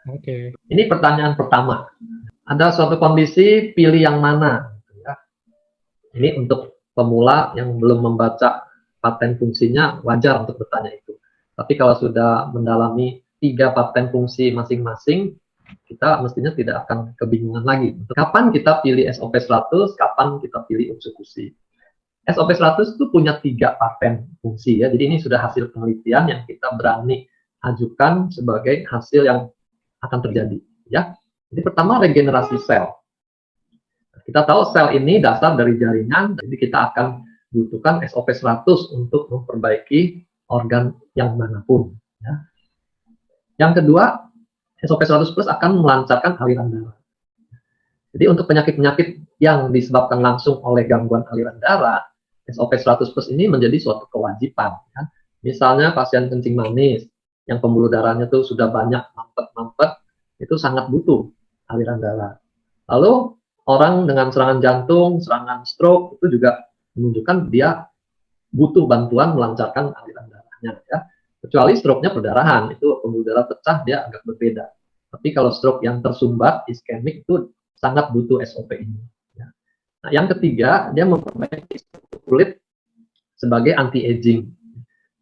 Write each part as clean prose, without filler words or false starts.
Oke. Ini pertanyaan pertama. Ada suatu kondisi, pilih yang mana? Ini untuk pemula yang belum membaca paten fungsinya, wajar untuk bertanya itu. Tapi kalau sudah mendalami 3 paten fungsi masing-masing, kita mestinya tidak akan kebingungan lagi. Kapan kita pilih SOP 100, kapan kita pilih eksekusi. SOP 100 itu punya 3 paten fungsi ya. Jadi ini sudah hasil penelitian yang kita berani ajukan sebagai hasil yang akan terjadi ya. Jadi pertama, regenerasi sel. Kita tahu sel ini dasar dari jaringan, jadi kita akan butuhkan SOP 100 untuk memperbaiki organ yang manapun ya. Yang kedua, SOP 100 plus akan melancarkan aliran darah. Jadi untuk penyakit-penyakit yang disebabkan langsung oleh gangguan aliran darah, SOP 100 plus ini menjadi suatu kewajiban ya. Misalnya pasien kencing manis yang pembuluh darahnya tuh sudah banyak mampet-mampet, itu sangat butuh aliran darah. Lalu orang dengan serangan jantung, serangan stroke itu juga menunjukkan dia butuh bantuan melancarkan aliran darahnya ya. Kecuali stroke-nya perdarahan, itu pembuluh darah pecah, dia agak berbeda. Tapi kalau stroke yang tersumbat, iskemik, itu sangat butuh SOP ini ya. Nah, yang ketiga, dia memperbaiki kulit sebagai anti-aging.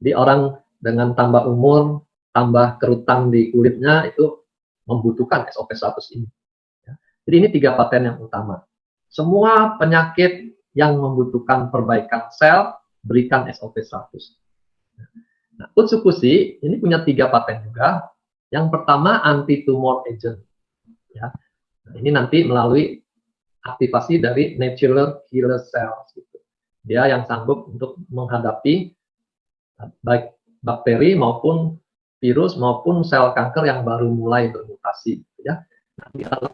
Jadi orang dengan tambah umur, tambah kerutan di kulitnya, itu membutuhkan SOP 100 ini. Jadi ini 3 paten yang utama. Semua penyakit yang membutuhkan perbaikan sel, berikan SOP 100. Nah, Utsukushi ini punya 3 paten juga. Yang pertama, anti-tumor agent. Ya. Nah, ini nanti melalui aktivasi dari natural killer cells. Gitu. Dia yang sanggup untuk menghadapi baik bakteri maupun virus maupun sel kanker yang baru mulai bermutasi. Ya. Nah, di dalam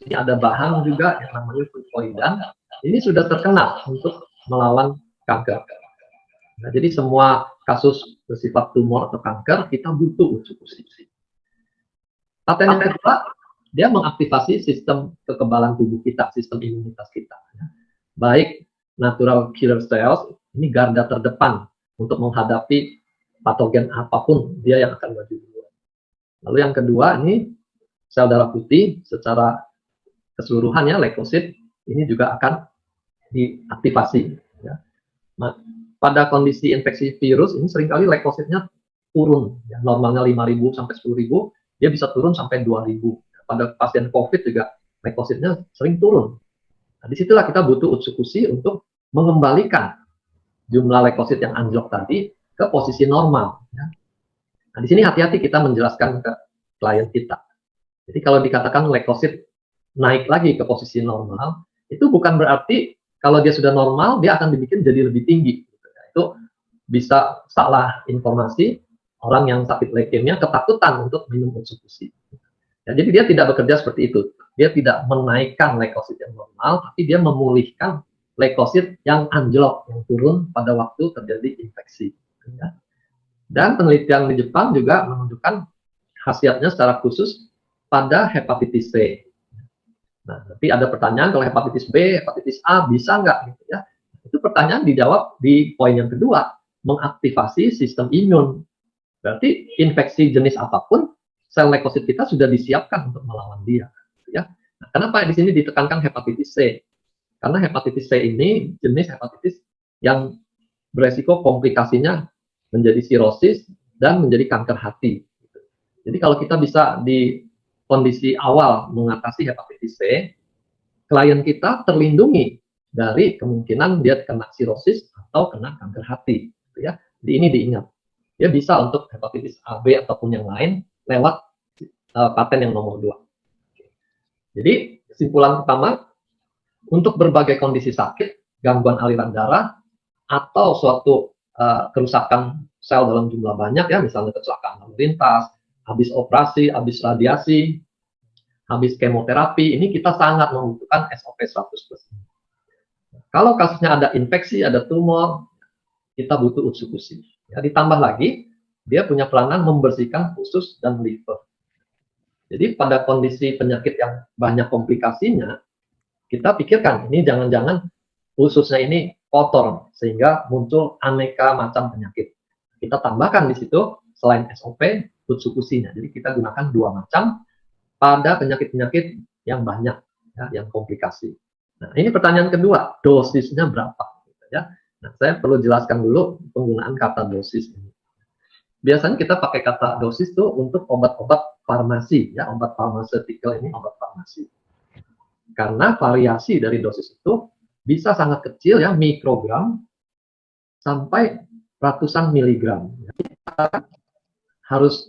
ini ada bahan juga yang namanya fucoidan. Ini sudah terkenal untuk melawan kanker. Nah, jadi semua kasus bersifat tumor atau kanker kita butuh Utsukushi. Paten yang kedua, dia mengaktifasi sistem kekebalan tubuh kita, sistem imunitas kita. Baik natural killer cells, ini garda terdepan untuk menghadapi patogen apapun dia yang akan maju duluan. Lalu yang kedua, ini sel darah putih secara keseluruhannya, leukosit, ini juga akan diaktifasi. Ya. Nah, pada kondisi infeksi virus, ini seringkali leukositnya turun. Ya. Normalnya 5.000 sampai 10.000, dia bisa turun sampai 2.000. Pada pasien COVID juga leukositnya sering turun. Nah, disitulah kita butuh Utsukushi untuk mengembalikan jumlah leukosit yang anjlok tadi ke posisi normal. Ya. Nah, di sini hati-hati kita menjelaskan ke klien kita. Jadi kalau dikatakan leukosit naik lagi ke posisi normal, itu bukan berarti kalau dia sudah normal, dia akan dibikin jadi lebih tinggi. Itu bisa salah informasi, orang yang sakit leukemia ketakutan untuk minum Utsukushi. Ya, jadi dia tidak bekerja seperti itu. Dia tidak menaikkan leukosit yang normal, tapi dia memulihkan leukosit yang anjlok, yang turun pada waktu terjadi infeksi. Ya. Dan penelitian di Jepang juga menunjukkan khasiatnya secara khusus pada hepatitis C. Nah, tapi ada pertanyaan kalau hepatitis B, hepatitis A bisa nggak gitu ya? Itu pertanyaan dijawab di poin yang kedua, mengaktifasi sistem imun. Berarti infeksi jenis apapun, sel leukosit kita sudah disiapkan untuk melawan dia. Ya. Nah, kenapa di sini ditekankan hepatitis C? Karena hepatitis C ini jenis hepatitis yang beresiko komplikasinya menjadi sirosis dan menjadi kanker hati. Jadi kalau kita bisa di kondisi awal mengatasi hepatitis C, klien kita terlindungi dari kemungkinan dia kena sirosis atau kena kanker hati. Ya. Jadi ini diingat. Dia bisa untuk hepatitis A, B, ataupun yang lain lewat paten yang nomor 2. Jadi kesimpulan pertama, untuk berbagai kondisi sakit, gangguan aliran darah, atau suatu kerusakan sel dalam jumlah banyak, ya misalnya kecelakaan lalu lintas, habis operasi, habis radiasi, habis kemoterapi, ini kita sangat membutuhkan SOP 100%. Kalau kasusnya ada infeksi, ada tumor, kita butuh Utsukushi. Ya, ditambah lagi, dia punya peranan membersihkan usus dan liver. Jadi pada kondisi penyakit yang banyak komplikasinya, kita pikirkan, ini jangan-jangan ususnya ini kotor, sehingga muncul aneka macam penyakit. Kita tambahkan di situ, selain SOP, Utsukushi-nya. Jadi kita gunakan 2 macam, pada penyakit-penyakit yang banyak, ya, yang komplikasi. Nah, ini pertanyaan kedua, dosisnya berapa? Gitu ya. Nah, saya perlu jelaskan dulu penggunaan kata dosis ini. Biasanya kita pakai kata dosis tuh untuk obat-obat farmasi, ya, obat pharmaceutical ini obat farmasi. Karena variasi dari dosis itu bisa sangat kecil, ya, mikrogram sampai ratusan miligram. Harus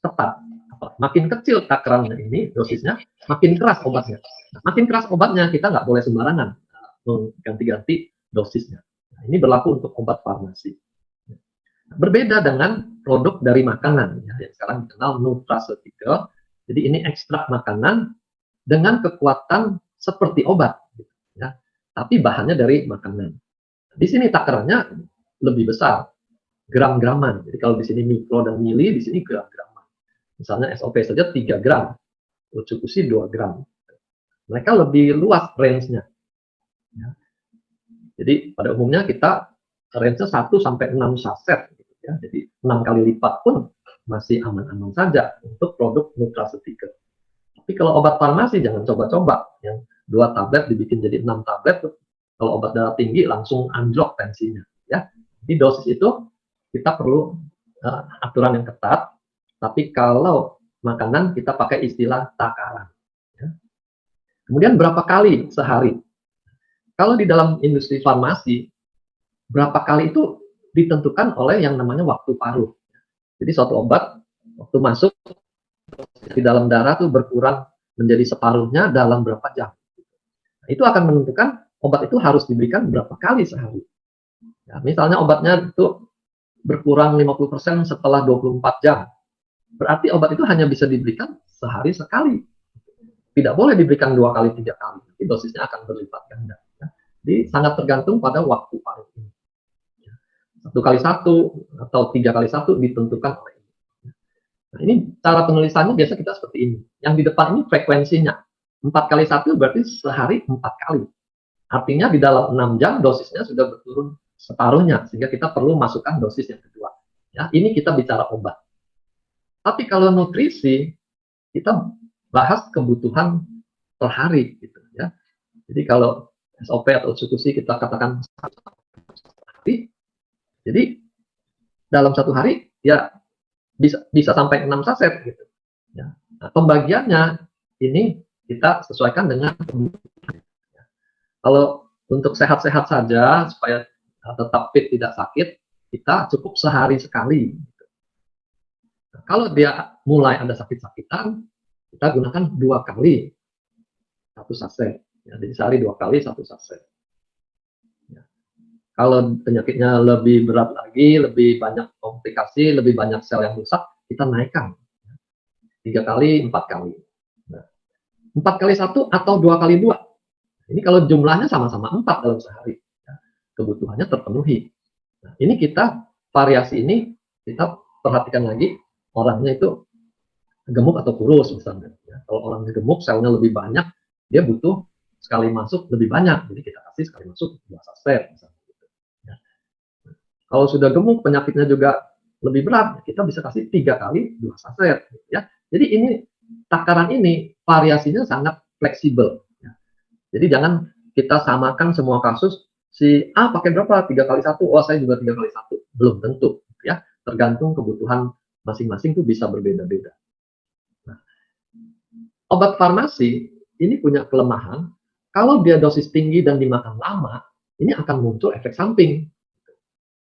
tepat. Makin kecil takarannya ini, dosisnya, makin keras obatnya. Nah, makin keras obatnya, kita nggak boleh sembarangan mengganti-ganti dosisnya. Nah, ini berlaku untuk obat farmasi. Berbeda dengan produk dari makanan, ya, yang sekarang dikenal nutraceutical. Jadi ini ekstrak makanan dengan kekuatan seperti obat, ya, tapi bahannya dari makanan. Di sini takarannya lebih besar, gram-graman. Jadi kalau di sini mikro dan mili, di sini gram-graman. Misalnya SOP saja 3 gram, Utsukushi 2 gram. Mereka lebih luas range-nya. Ya. Jadi pada umumnya kita range-nya 1 sampai 6 saset. Gitu, ya. Jadi 6 kali lipat pun masih aman-aman saja untuk produk nutraceutical. Tapi kalau obat farmasi jangan coba-coba. Yang 2 tablet dibikin jadi 6 tablet. Kalau obat darah tinggi langsung anjlok tensinya. Ya. Di dosis itu kita perlu aturan yang ketat. Tapi kalau makanan kita pakai istilah takaran. Ya. Kemudian berapa kali sehari? Kalau di dalam industri farmasi, berapa kali itu ditentukan oleh yang namanya waktu paruh. Jadi suatu obat, waktu masuk di dalam darah tuh berkurang menjadi separuhnya dalam berapa jam. Nah, itu akan menentukan obat itu harus diberikan berapa kali sehari. Ya, misalnya obatnya itu berkurang 50% setelah 24 jam. Berarti obat itu hanya bisa diberikan sehari sekali. Tidak boleh diberikan 2 kali, 3 kali. Nanti dosisnya akan berlipat ganda. Ya. Jadi sangat tergantung pada waktu paruh ini. 1 kali 1 atau 3 kali 1 ditentukan oleh ini. Nah, ini cara penulisannya biasa kita seperti ini. Yang di depan ini frekuensinya. 4 kali 1 berarti sehari 4 kali. Artinya di dalam 6 jam dosisnya sudah berturun separuhnya. Sehingga kita perlu masukkan dosis yang kedua. Ya, ini kita bicara obat. Tapi kalau nutrisi, kita bahas kebutuhan per hari, gitu ya. Jadi kalau SOP atau Utsukushi kita katakan hari, jadi dalam 1 hari ya bisa sampai 6 saset, gitu. Ya. Nah, pembagiannya ini kita sesuaikan dengan kebutuhan. Kalau untuk sehat-sehat saja supaya tetap fit tidak sakit, kita cukup sehari sekali. Kalau dia mulai ada sakit-sakitan, kita gunakan 2 kali 1 saset. Ya, jadi sehari 2 kali 1 saset. Ya. Kalau penyakitnya lebih berat lagi, lebih banyak komplikasi, lebih banyak sel yang rusak, kita naikkan 3 kali, 4 kali. Nah, 4 kali 1 atau 2 kali 2. Ini kalau jumlahnya sama-sama 4 dalam sehari. Ya, kebutuhannya terpenuhi. Nah, ini kita variasi ini kita perhatikan lagi. Orangnya itu gemuk atau kurus misalnya. Ya. Kalau orangnya gemuk, selnya lebih banyak, dia butuh sekali masuk lebih banyak. Jadi kita kasih sekali masuk 2 saset. Misalnya. Ya. Kalau sudah gemuk, penyakitnya juga lebih berat, kita bisa kasih 3 kali 2 saset. Ya. Jadi ini takaran ini variasinya sangat fleksibel. Ya. Jadi jangan kita samakan semua kasus, si A pakai berapa? 3 kali 1, oh saya juga 3 kali 1. Belum tentu. Ya. Tergantung kebutuhan masing-masing itu bisa berbeda-beda. Nah, obat farmasi ini punya kelemahan, kalau dia dosis tinggi dan dimakan lama, ini akan muncul efek samping.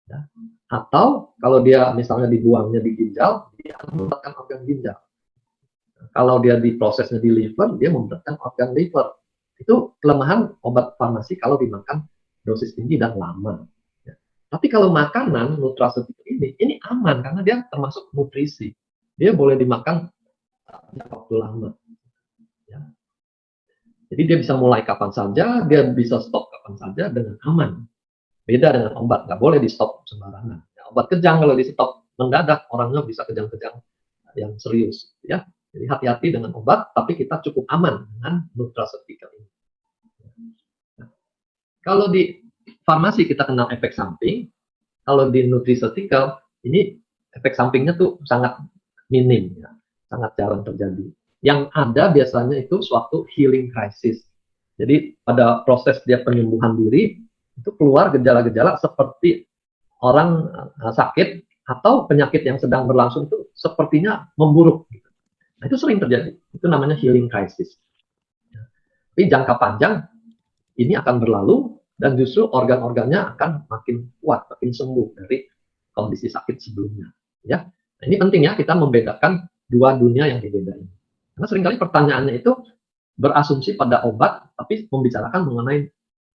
Ya. Atau kalau dia misalnya dibuangnya di ginjal, dia akan memberatkan organ ginjal. Kalau dia diprosesnya di liver, dia memberatkan organ liver. Itu kelemahan obat farmasi kalau dimakan dosis tinggi dan lama. Tapi kalau makanan nutraceutical ini aman karena dia termasuk nutrisi. Dia boleh dimakan waktu lama. Ya. Jadi dia bisa mulai kapan saja, dia bisa stop kapan saja dengan aman. Beda dengan obat, nggak boleh di stop sembarangan. Ya, obat kejang kalau di stop mendadak, orangnya bisa kejang-kejang yang serius. Ya. Jadi hati-hati dengan obat, tapi kita cukup aman dengan nutraceutical ini. Nah, kalau di farmasi kita kenal efek samping, kalau di nutraceutical ini efek sampingnya tuh sangat minim, ya, sangat jarang terjadi. Yang ada biasanya itu suatu healing crisis. Jadi pada proses dia penyembuhan diri, itu keluar gejala-gejala seperti orang sakit atau penyakit yang sedang berlangsung itu sepertinya memburuk. Nah, itu sering terjadi. Itu namanya healing crisis. Tapi jangka panjang ini akan berlalu dan justru organ-organnya akan makin kuat, makin sembuh dari kondisi sakit sebelumnya. Ya, nah, ini penting ya kita membedakan dua dunia yang berbeda ini. Karena seringkali pertanyaannya itu berasumsi pada obat, tapi membicarakan mengenai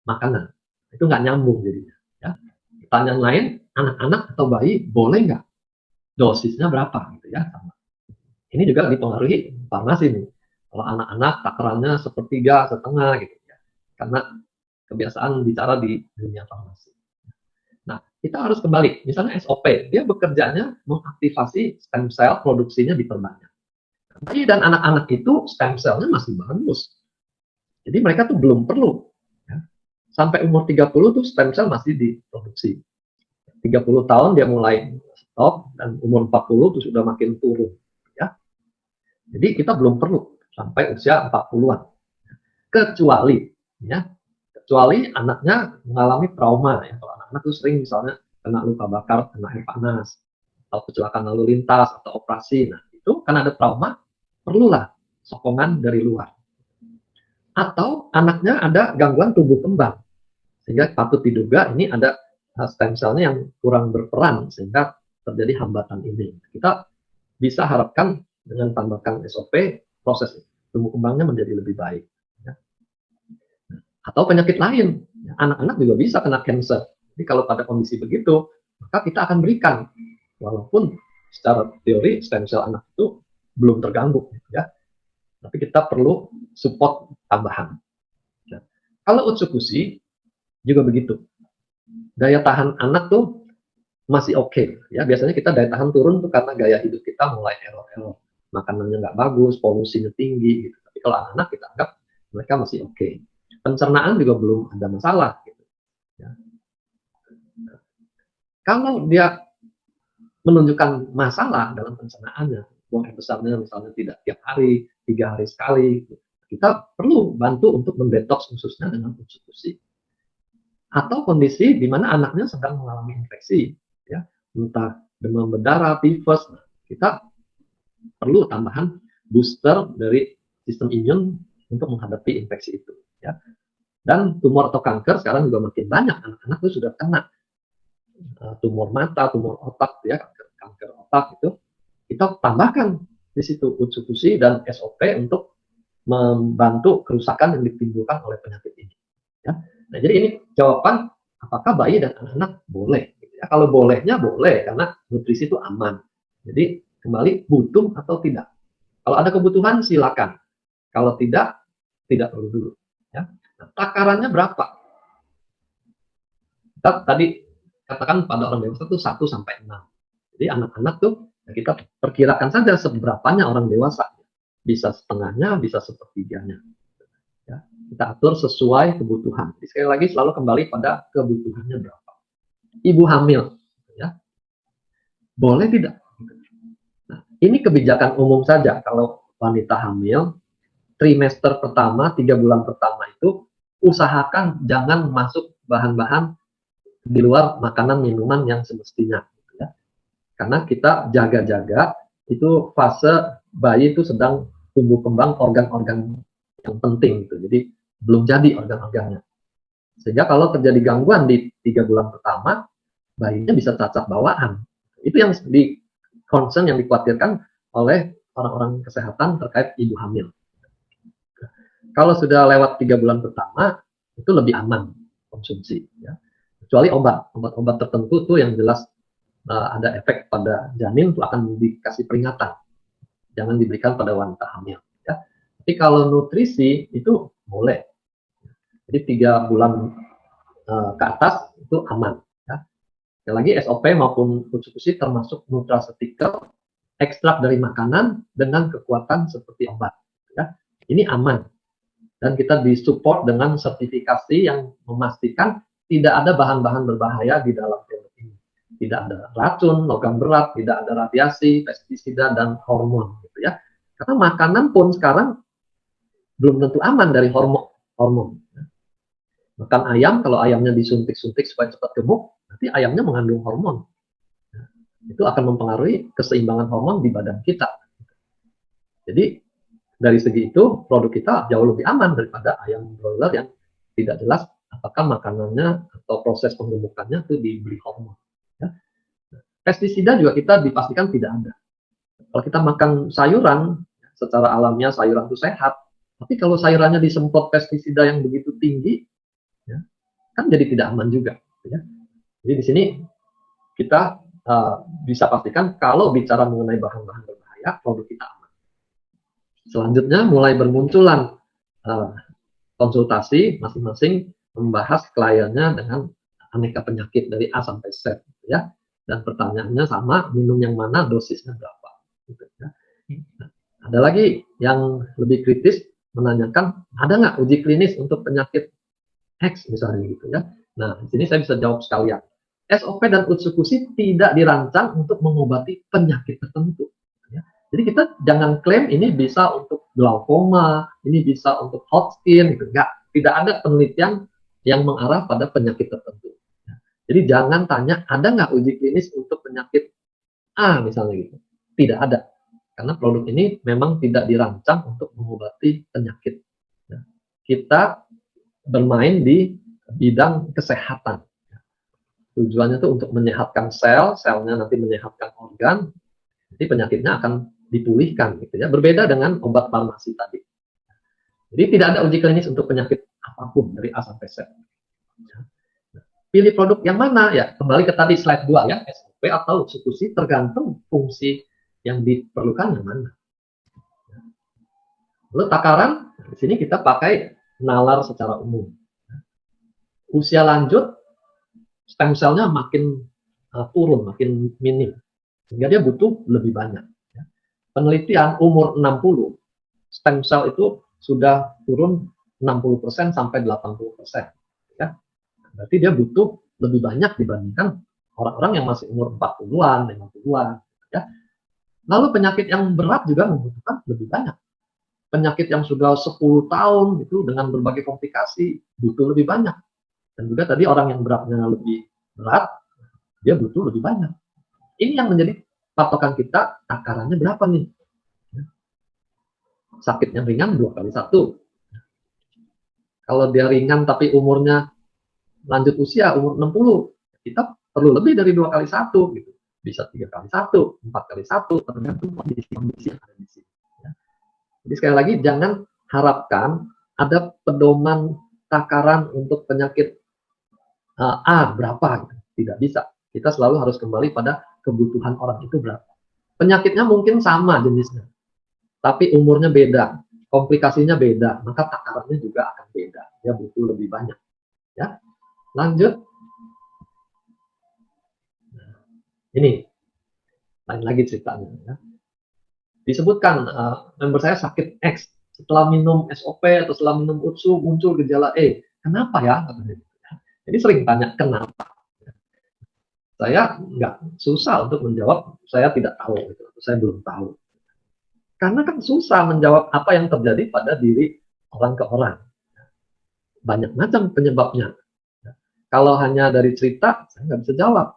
makanan. Itu nggak nyambung jadinya. Ya. Pertanyaan lain, anak-anak atau bayi boleh nggak? Dosisnya berapa? Gitu ya. Ini juga dipengaruhi farmasi nih. Kalau anak-anak takarannya sepertiga, setengah gitu ya. Karena kebiasaan bicara di dunia farmasi. Nah, kita harus kembali. Misalnya SOP, dia bekerjanya mengaktifasi stem cell, produksinya diperbanyak. Bayi dan anak-anak itu stem cell-nya masih bagus. Jadi mereka tuh belum perlu. Ya. Sampai umur 30 tuh stem cell masih diproduksi. 30 tahun dia mulai stop, dan umur 40 tuh sudah makin turun. Ya. Jadi kita belum perlu sampai usia 40-an. Kecuali anaknya mengalami trauma. Ya. Kalau anak-anak tuh sering misalnya kena luka bakar, kena air panas, atau kecelakaan lalu lintas, atau operasi. Nah, itu kan ada trauma, perlulah sokongan dari luar. Atau anaknya ada gangguan tumbuh kembang, sehingga patut diduga ini ada stem cell-nya yang kurang berperan, sehingga terjadi hambatan ini. Kita bisa harapkan dengan tambahkan SOP, proses tumbuh kembangnya menjadi lebih baik. Atau penyakit lain, anak-anak juga bisa kena cancer. Jadi kalau pada kondisi begitu, maka kita akan berikan, walaupun secara teori stem cell anak itu belum terganggu, ya. Tapi kita perlu support tambahan. Ya. Kalau Utsukushi juga begitu. Daya tahan anak tuh masih oke. Ya, biasanya kita daya tahan turun tuh karena gaya hidup kita mulai error. Makanannya nggak bagus, polusinya tinggi. Gitu. Tapi kalau anak-anak kita anggap mereka masih oke. Pencernaan juga belum ada masalah. Gitu. Ya. Kalau dia menunjukkan masalah dalam pencernaannya, buang air besarnya misalnya tidak tiap hari, 3 hari sekali, kita perlu bantu untuk mendetoks ususnya dengan Utsukushi. Atau kondisi di mana anaknya sedang mengalami infeksi, ya, entah demam berdarah, tifus, kita perlu tambahan booster dari sistem imun untuk menghadapi infeksi itu. Ya. Dan tumor atau kanker sekarang juga makin banyak, anak-anak itu sudah kena tumor mata, tumor otak, ya, kanker otak itu, kita tambahkan di situ Utsukushi dan SOP untuk membantu kerusakan yang ditimbulkan oleh penyakit ini. Ya. Nah, jadi ini jawaban apakah bayi dan anak-anak boleh. Ya, kalau bolehnya boleh karena nutrisi itu aman. Jadi kembali butuh atau tidak. Kalau ada kebutuhan silakan. Kalau tidak perlu dulu. Ya. Nah, takarannya berapa? Kita tadi katakan pada orang dewasa itu 1 sampai 6. Jadi anak-anak tuh kita perkirakan saja seberapanya orang dewasa. Bisa setengahnya, bisa sepertiganya. Ya, kita atur sesuai kebutuhan. Jadi sekali lagi selalu kembali pada kebutuhannya berapa. Ibu hamil, ya, boleh tidak? Nah, ini kebijakan umum saja. Kalau wanita hamil, trimester pertama, 3 bulan pertama itu usahakan jangan masuk bahan-bahan di luar makanan minuman yang semestinya. Ya. Karena kita jaga-jaga itu fase bayi itu sedang tumbuh kembang organ-organ yang penting gitu. Jadi belum jadi organ-organnya. Sehingga kalau terjadi gangguan di 3 bulan pertama, bayinya bisa cacat bawaan. Itu yang di concern yang dikhawatirkan oleh orang-orang kesehatan terkait ibu hamil. Kalau sudah lewat 3 bulan pertama, itu lebih aman konsumsi. Ya. Kecuali obat-obat tertentu tuh yang jelas ada efek pada janin, itu akan dikasih peringatan. Jangan diberikan pada wanita hamil. Ya. Tapi kalau nutrisi itu boleh. Jadi 3 bulan ke atas itu aman. Ya. Sekali lagi SOP maupun Utsukushi termasuk nutraceutical, ekstrak dari makanan dengan kekuatan seperti obat. Ya. Ini aman. Dan kita disupport dengan sertifikasi yang memastikan tidak ada bahan-bahan berbahaya di dalam produk ini. Tidak ada racun, logam berat, tidak ada radiasi, pestisida, dan hormon. Gitu ya. Karena makanan pun sekarang belum tentu aman dari hormon. Makan ayam, kalau ayamnya disuntik-suntik supaya cepat gemuk, nanti ayamnya mengandung hormon. Itu akan mempengaruhi keseimbangan hormon di badan kita. Jadi dari segi itu produk kita jauh lebih aman daripada ayam broiler yang tidak jelas apakah makanannya atau proses penggemukannya itu dibeli hormon. Ya. Pestisida juga kita dipastikan tidak ada. Kalau kita makan sayuran, secara alamiah sayuran itu sehat, tapi kalau sayurannya disemprot pestisida yang begitu tinggi, ya, kan jadi tidak aman juga. Ya. Jadi di sini kita bisa pastikan kalau bicara mengenai bahan-bahan berbahaya, produk kita aman. Selanjutnya mulai bermunculan konsultasi masing-masing membahas kliennya dengan aneka penyakit dari A sampai Z, ya. Dan pertanyaannya sama, minum yang mana, dosisnya berapa. Gitu, ya. Nah, ada lagi yang lebih kritis menanyakan ada nggak uji klinis untuk penyakit X misalnya gitu ya. Nah di sini saya bisa jawab sekalian. SOP dan eksekusi tidak dirancang untuk mengobati penyakit tertentu. Jadi kita jangan klaim ini bisa untuk glaukoma, ini bisa untuk Hodgkin, gitu. Enggak, tidak ada penelitian yang mengarah pada penyakit tertentu. Jadi jangan tanya, ada nggak uji klinis untuk penyakit A misalnya gitu. Tidak ada. Karena produk ini memang tidak dirancang untuk mengobati penyakit. Nah, kita bermain di bidang kesehatan. Tujuannya itu untuk menyehatkan sel, selnya nanti menyehatkan organ, jadi penyakitnya akan dipulihkan gitu ya. Berbeda dengan obat farmasi tadi. Jadi tidak ada uji klinis untuk penyakit apapun dari A sampai Z. Pilih produk yang mana ya? Kembali ke tadi slide 2 ya, SOP atau eksekusi tergantung fungsi yang diperlukan yang mana. Lalu takaran, di sini kita pakai nalar secara umum. Usia lanjut, stem cell-nya makin turun, makin minim. Sehingga dia butuh lebih banyak. Penelitian umur 60, stem cell itu sudah turun 60% sampai 80%. Ya. Berarti dia butuh lebih banyak dibandingkan orang-orang yang masih umur 40-an, 50-an. Ya. Lalu penyakit yang berat juga membutuhkan lebih banyak. Penyakit yang sudah 10 tahun itu dengan berbagai komplikasi butuh lebih banyak. Dan juga tadi orang yang beratnya lebih berat, dia butuh lebih banyak. Ini yang menjadi patokan kita, takarannya berapa nih? Sakit yang ringan 2 kali 1. Kalau dia ringan tapi umurnya lanjut usia, umur 60, kita perlu lebih dari 2 kali 1. Gitu. Bisa 3 kali 1, 4 kali 1, tergantung kondisi yang ada di sini. Jadi sekali lagi, jangan harapkan ada pedoman takaran untuk penyakit A berapa. Gitu. Tidak bisa. Kita selalu harus kembali pada kebutuhan orang itu berapa. Penyakitnya mungkin sama jenisnya, tapi umurnya beda, komplikasinya beda, maka takarannya juga akan beda. Dia butuh lebih banyak. Ya, lanjut. Ini lain lagi ceritanya. Ya. Disebutkan member saya sakit X, setelah minum SOP atau setelah minum UTSU muncul gejala E. Kenapa ya? Jadi sering tanya kenapa. Saya nggak susah untuk menjawab, saya tidak tahu, gitu. Saya belum tahu. Karena kan susah menjawab apa yang terjadi pada diri orang ke orang. Banyak macam penyebabnya. Kalau hanya dari cerita, saya nggak bisa jawab.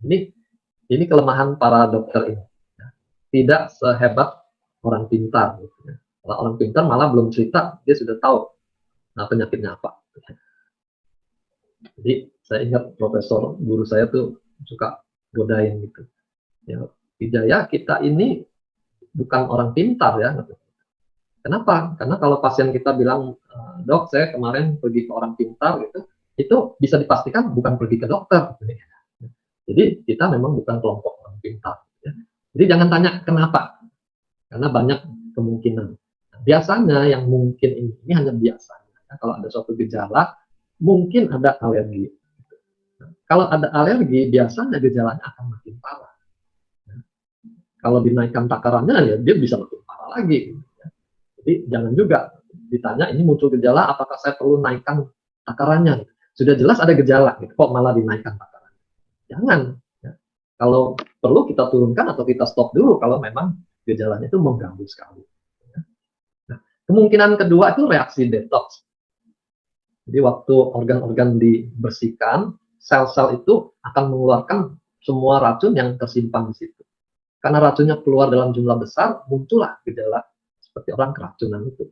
Ini kelemahan para dokter ini. Tidak sehebat orang pintar. Kalau orang pintar malah belum cerita, dia sudah tahu penyakitnya apa. Jadi saya ingat profesor guru saya tuh suka godain gitu. Ya, Wijaya, kita ini bukan orang pintar ya. Kenapa? Karena kalau pasien kita bilang, dok saya kemarin pergi ke orang pintar gitu, itu bisa dipastikan bukan pergi ke dokter. Jadi kita memang bukan kelompok orang pintar. Ya. Jadi jangan tanya kenapa, karena banyak kemungkinan. Biasanya yang mungkin ini hanya biasanya. Kalau ada suatu gejala, mungkin ada alergi. Kalau ada alergi, biasanya gejalanya akan makin parah. Kalau dinaikkan takarannya, ya dia bisa makin parah lagi. Jadi jangan juga ditanya, ini muncul gejala, apakah saya perlu naikkan takarannya? Sudah jelas ada gejala, kok malah dinaikkan takarannya? Jangan. Ya. Kalau perlu kita turunkan atau kita stop dulu kalau memang gejalanya itu mengganggu sekali. Kemungkinan kedua itu reaksi detox. Jadi waktu organ-organ dibersihkan, sel-sel itu akan mengeluarkan semua racun yang tersimpan di situ. Karena racunnya keluar dalam jumlah besar, muncullah gejala seperti orang keracunan itu.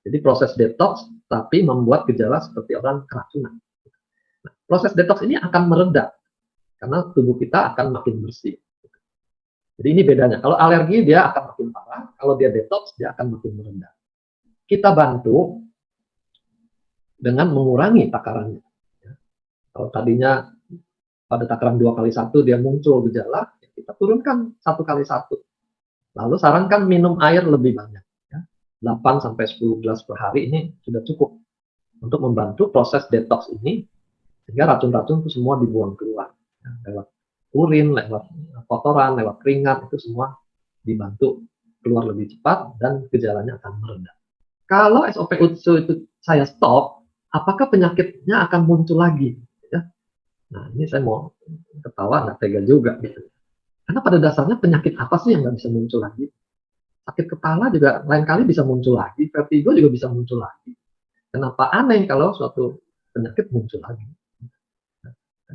Jadi proses detox, tapi membuat gejala seperti orang keracunan. Nah, proses detox ini akan mereda, karena tubuh kita akan makin bersih. Jadi ini bedanya. Kalau alergi dia akan makin parah, kalau dia detox dia akan makin mereda. Kita bantu dengan mengurangi takarannya. Kalau tadinya pada takaran 2x1 dia muncul gejala, kita turunkan 1x1. Lalu sarankan minum air lebih banyak. 8-10 gelas per hari ini sudah cukup untuk membantu proses detox ini, sehingga racun-racun itu semua dibuang keluar. Lewat urin, lewat kotoran, lewat keringat, itu semua dibantu keluar lebih cepat dan gejalanya akan mereda. Kalau SOP UTSU itu saya stop, apakah penyakitnya akan muncul lagi? Nah, ini saya mau ketawa, nggak tega juga gitu. Karena pada dasarnya penyakit apa sih yang nggak bisa muncul lagi? Sakit kepala juga lain kali bisa muncul lagi, vertigo juga bisa muncul lagi. Kenapa aneh kalau suatu penyakit muncul lagi?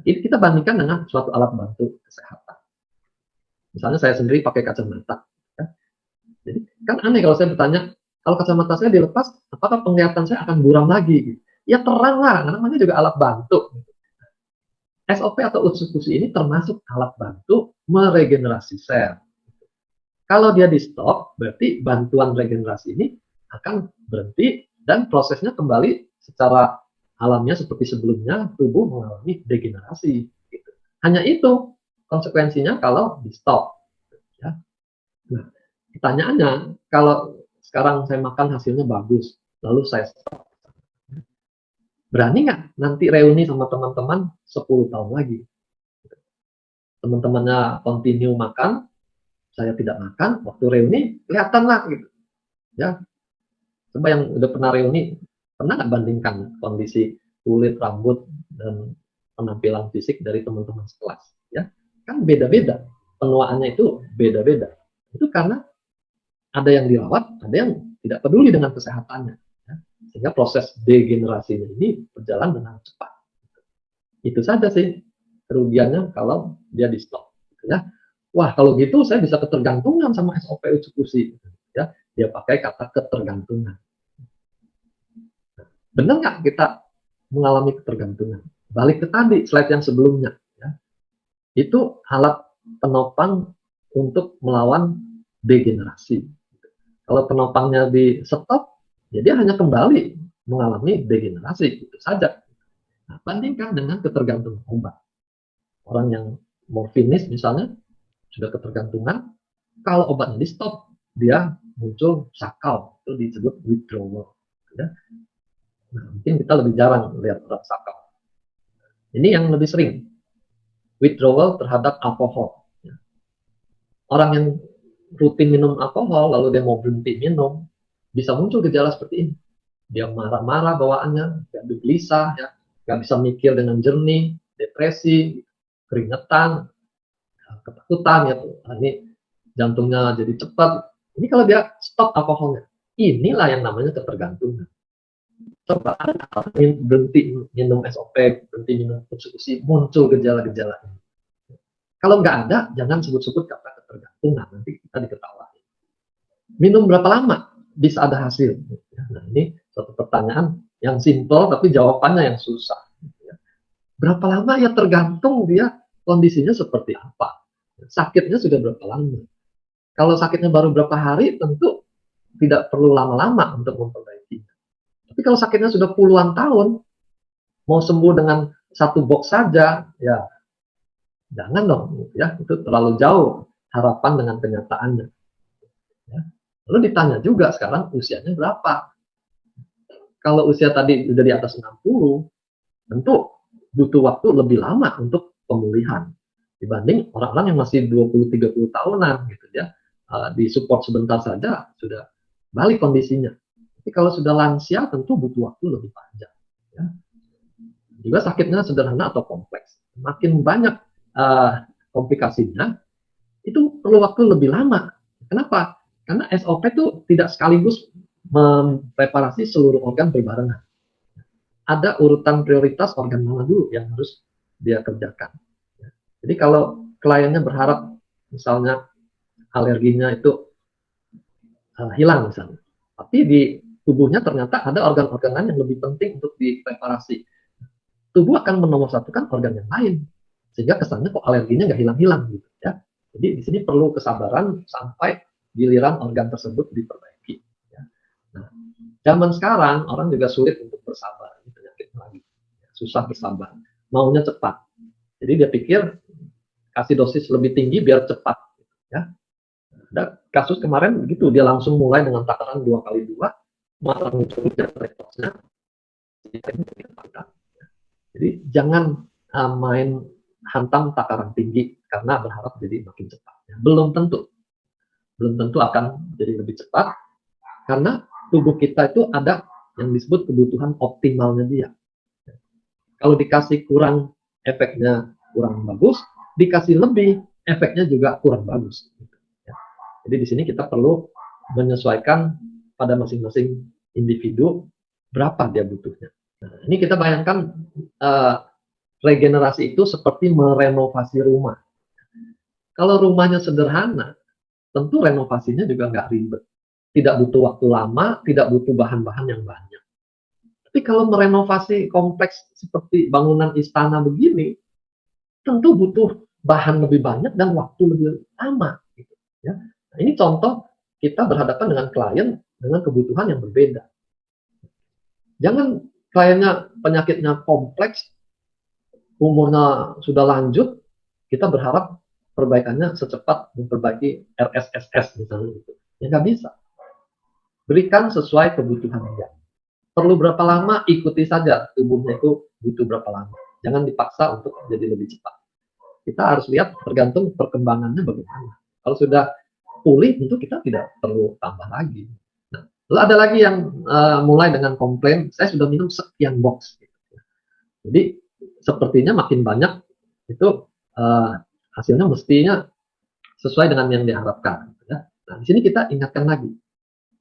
Ini kita bandingkan dengan suatu alat bantu kesehatan. Misalnya saya sendiri pakai kacamata. Jadi kan aneh kalau saya bertanya, kalau kacamata saya dilepas, apakah penglihatan saya akan buram lagi? Ya terang lah, namanya juga alat bantu. SOP atau UTSU ini termasuk alat bantu meregenerasi sel. Kalau dia di stop, berarti bantuan regenerasi ini akan berhenti dan prosesnya kembali secara alamiah seperti sebelumnya, tubuh mengalami degenerasi. Gitu. Hanya itu konsekuensinya kalau di stop. Ya. Nah, pertanyaannya, kalau sekarang saya makan hasilnya bagus, lalu saya stop. Berani nggak nanti reuni sama teman-teman 10 tahun lagi? Teman-temannya continue makan, saya tidak makan, waktu reuni kelihatan lah gitu. Ya, coba yang udah pernah reuni, pernah nggak bandingkan kondisi kulit, rambut, dan penampilan fisik dari teman-teman sekelas? Ya, kan beda-beda. Penuaannya itu beda-beda. Itu karena ada yang dirawat, ada yang tidak peduli dengan kesehatannya. Ya. Sehingga proses degenerasinya ini berjalan dengan cepat. Itu saja sih kerugiannya kalau dia di stop. Ya. Wah, kalau gitu saya bisa ketergantungan sama SOP eksekusi. Ya, dia pakai kata ketergantungan. Benar nggak kita mengalami ketergantungan? Balik ke tadi, slide yang sebelumnya. Ya. Itu alat penopang untuk melawan degenerasi. Kalau penopangnya di stop, ya dia hanya kembali mengalami degenerasi. Itu saja. Nah, bandingkan dengan ketergantungan obat. Orang yang morfinis misalnya, sudah ketergantungan, kalau obatnya di stop, dia muncul sakau, itu disebut withdrawal. Ya. Nah, mungkin kita lebih jarang lihat orang sakau. Ini yang lebih sering, withdrawal terhadap alkohol. Ya. Orang yang rutin minum alkohol, lalu dia mau berhenti minum, bisa muncul gejala seperti ini. Dia marah-marah bawaannya, dia gelisah, ya, nggak bisa mikir dengan jernih, depresi, keringetan, ketakutan ya, ini jantungnya jadi cepat. Ini kalau dia stop alkoholnya, inilah yang namanya ketergantungan. Coba berhenti minum SOP, berhenti minum konsumsi, muncul gejala-gejala ini. Kalau nggak ada, jangan sebut-sebut kata ketergantungan, nanti kita diketawain. Minum berapa lama bisa ada hasil? Nah, ini suatu pertanyaan yang simpel, tapi jawabannya yang susah. Berapa lama ya tergantung dia kondisinya seperti apa. Sakitnya sudah berapa lama. Kalau sakitnya baru berapa hari, tentu tidak perlu lama-lama untuk memperbaiki. Tapi kalau sakitnya sudah puluhan tahun, mau sembuh dengan satu box saja, ya jangan dong, ya itu terlalu jauh harapan dengan kenyataannya. Ya. Lalu ditanya juga sekarang usianya berapa? Kalau usia tadi sudah di atas 60, tentu butuh waktu lebih lama untuk pemulihan dibanding orang-orang yang masih 20-30 tahunan gitu ya. Di support sebentar saja sudah balik kondisinya. Tapi kalau sudah lansia tentu butuh waktu lebih panjang. Ya. Juga sakitnya sederhana atau kompleks. Makin banyak komplikasinya, itu perlu waktu lebih lama. Kenapa? Karena SOP itu tidak sekaligus mempreparasi seluruh organ berbarengan. Ada urutan prioritas organ mana dulu yang harus dia kerjakan. Jadi kalau kliennya berharap misalnya alerginya itu hilang misalnya, tapi di tubuhnya ternyata ada organ-organ lain yang lebih penting untuk dipreparasi, tubuh akan menomorsatukan organ yang lain, sehingga kesannya kok alerginya nggak hilang-hilang gitu ya. Jadi di sini perlu kesabaran sampai giliran organ tersebut diperbaiki. Ya. Nah, zaman sekarang orang juga sulit untuk bersabar, penyakit lagi, susah bersabar, maunya cepat. Jadi dia pikir kasih dosis lebih tinggi biar cepat. Ya. Ada kasus kemarin begitu, dia langsung mulai dengan takaran 2x2, malah muncul detoxnya. Jadi jangan main hantam takaran tinggi karena berharap jadi makin cepat. Belum tentu akan jadi lebih cepat karena tubuh kita itu ada yang disebut kebutuhan optimalnya dia. Kalau dikasih kurang, efeknya kurang bagus, dikasih lebih, efeknya juga kurang bagus. Jadi di sini kita perlu menyesuaikan pada masing-masing individu berapa dia butuhnya. Nah, ini kita bayangkan regenerasi itu seperti merenovasi rumah. Kalau rumahnya sederhana, tentu renovasinya juga nggak ribet. Tidak butuh waktu lama, tidak butuh bahan-bahan yang banyak. Tapi kalau merenovasi kompleks seperti bangunan istana begini, tentu butuh bahan lebih banyak dan waktu lebih lama. Gitu, ya. Nah, ini contoh kita berhadapan dengan klien dengan kebutuhan yang berbeda. Jangan kliennya penyakitnya kompleks, umurnya sudah lanjut, kita berharap perbaikannya secepat memperbaiki RSSS misalnya gitu. Ya nggak bisa. Berikan sesuai kebutuhan dia. Perlu berapa lama, ikuti saja tubuhnya itu butuh berapa lama. Jangan dipaksa untuk jadi lebih cepat. Kita harus lihat tergantung perkembangannya bagaimana. Kalau sudah pulih, tentu kita tidak perlu tambah lagi. Nah, lalu ada lagi yang mulai dengan komplain, saya sudah minum sekian box. Jadi sepertinya makin banyak itu hasilnya mestinya sesuai dengan yang diharapkan. Ya. Nah, di sini kita ingatkan lagi,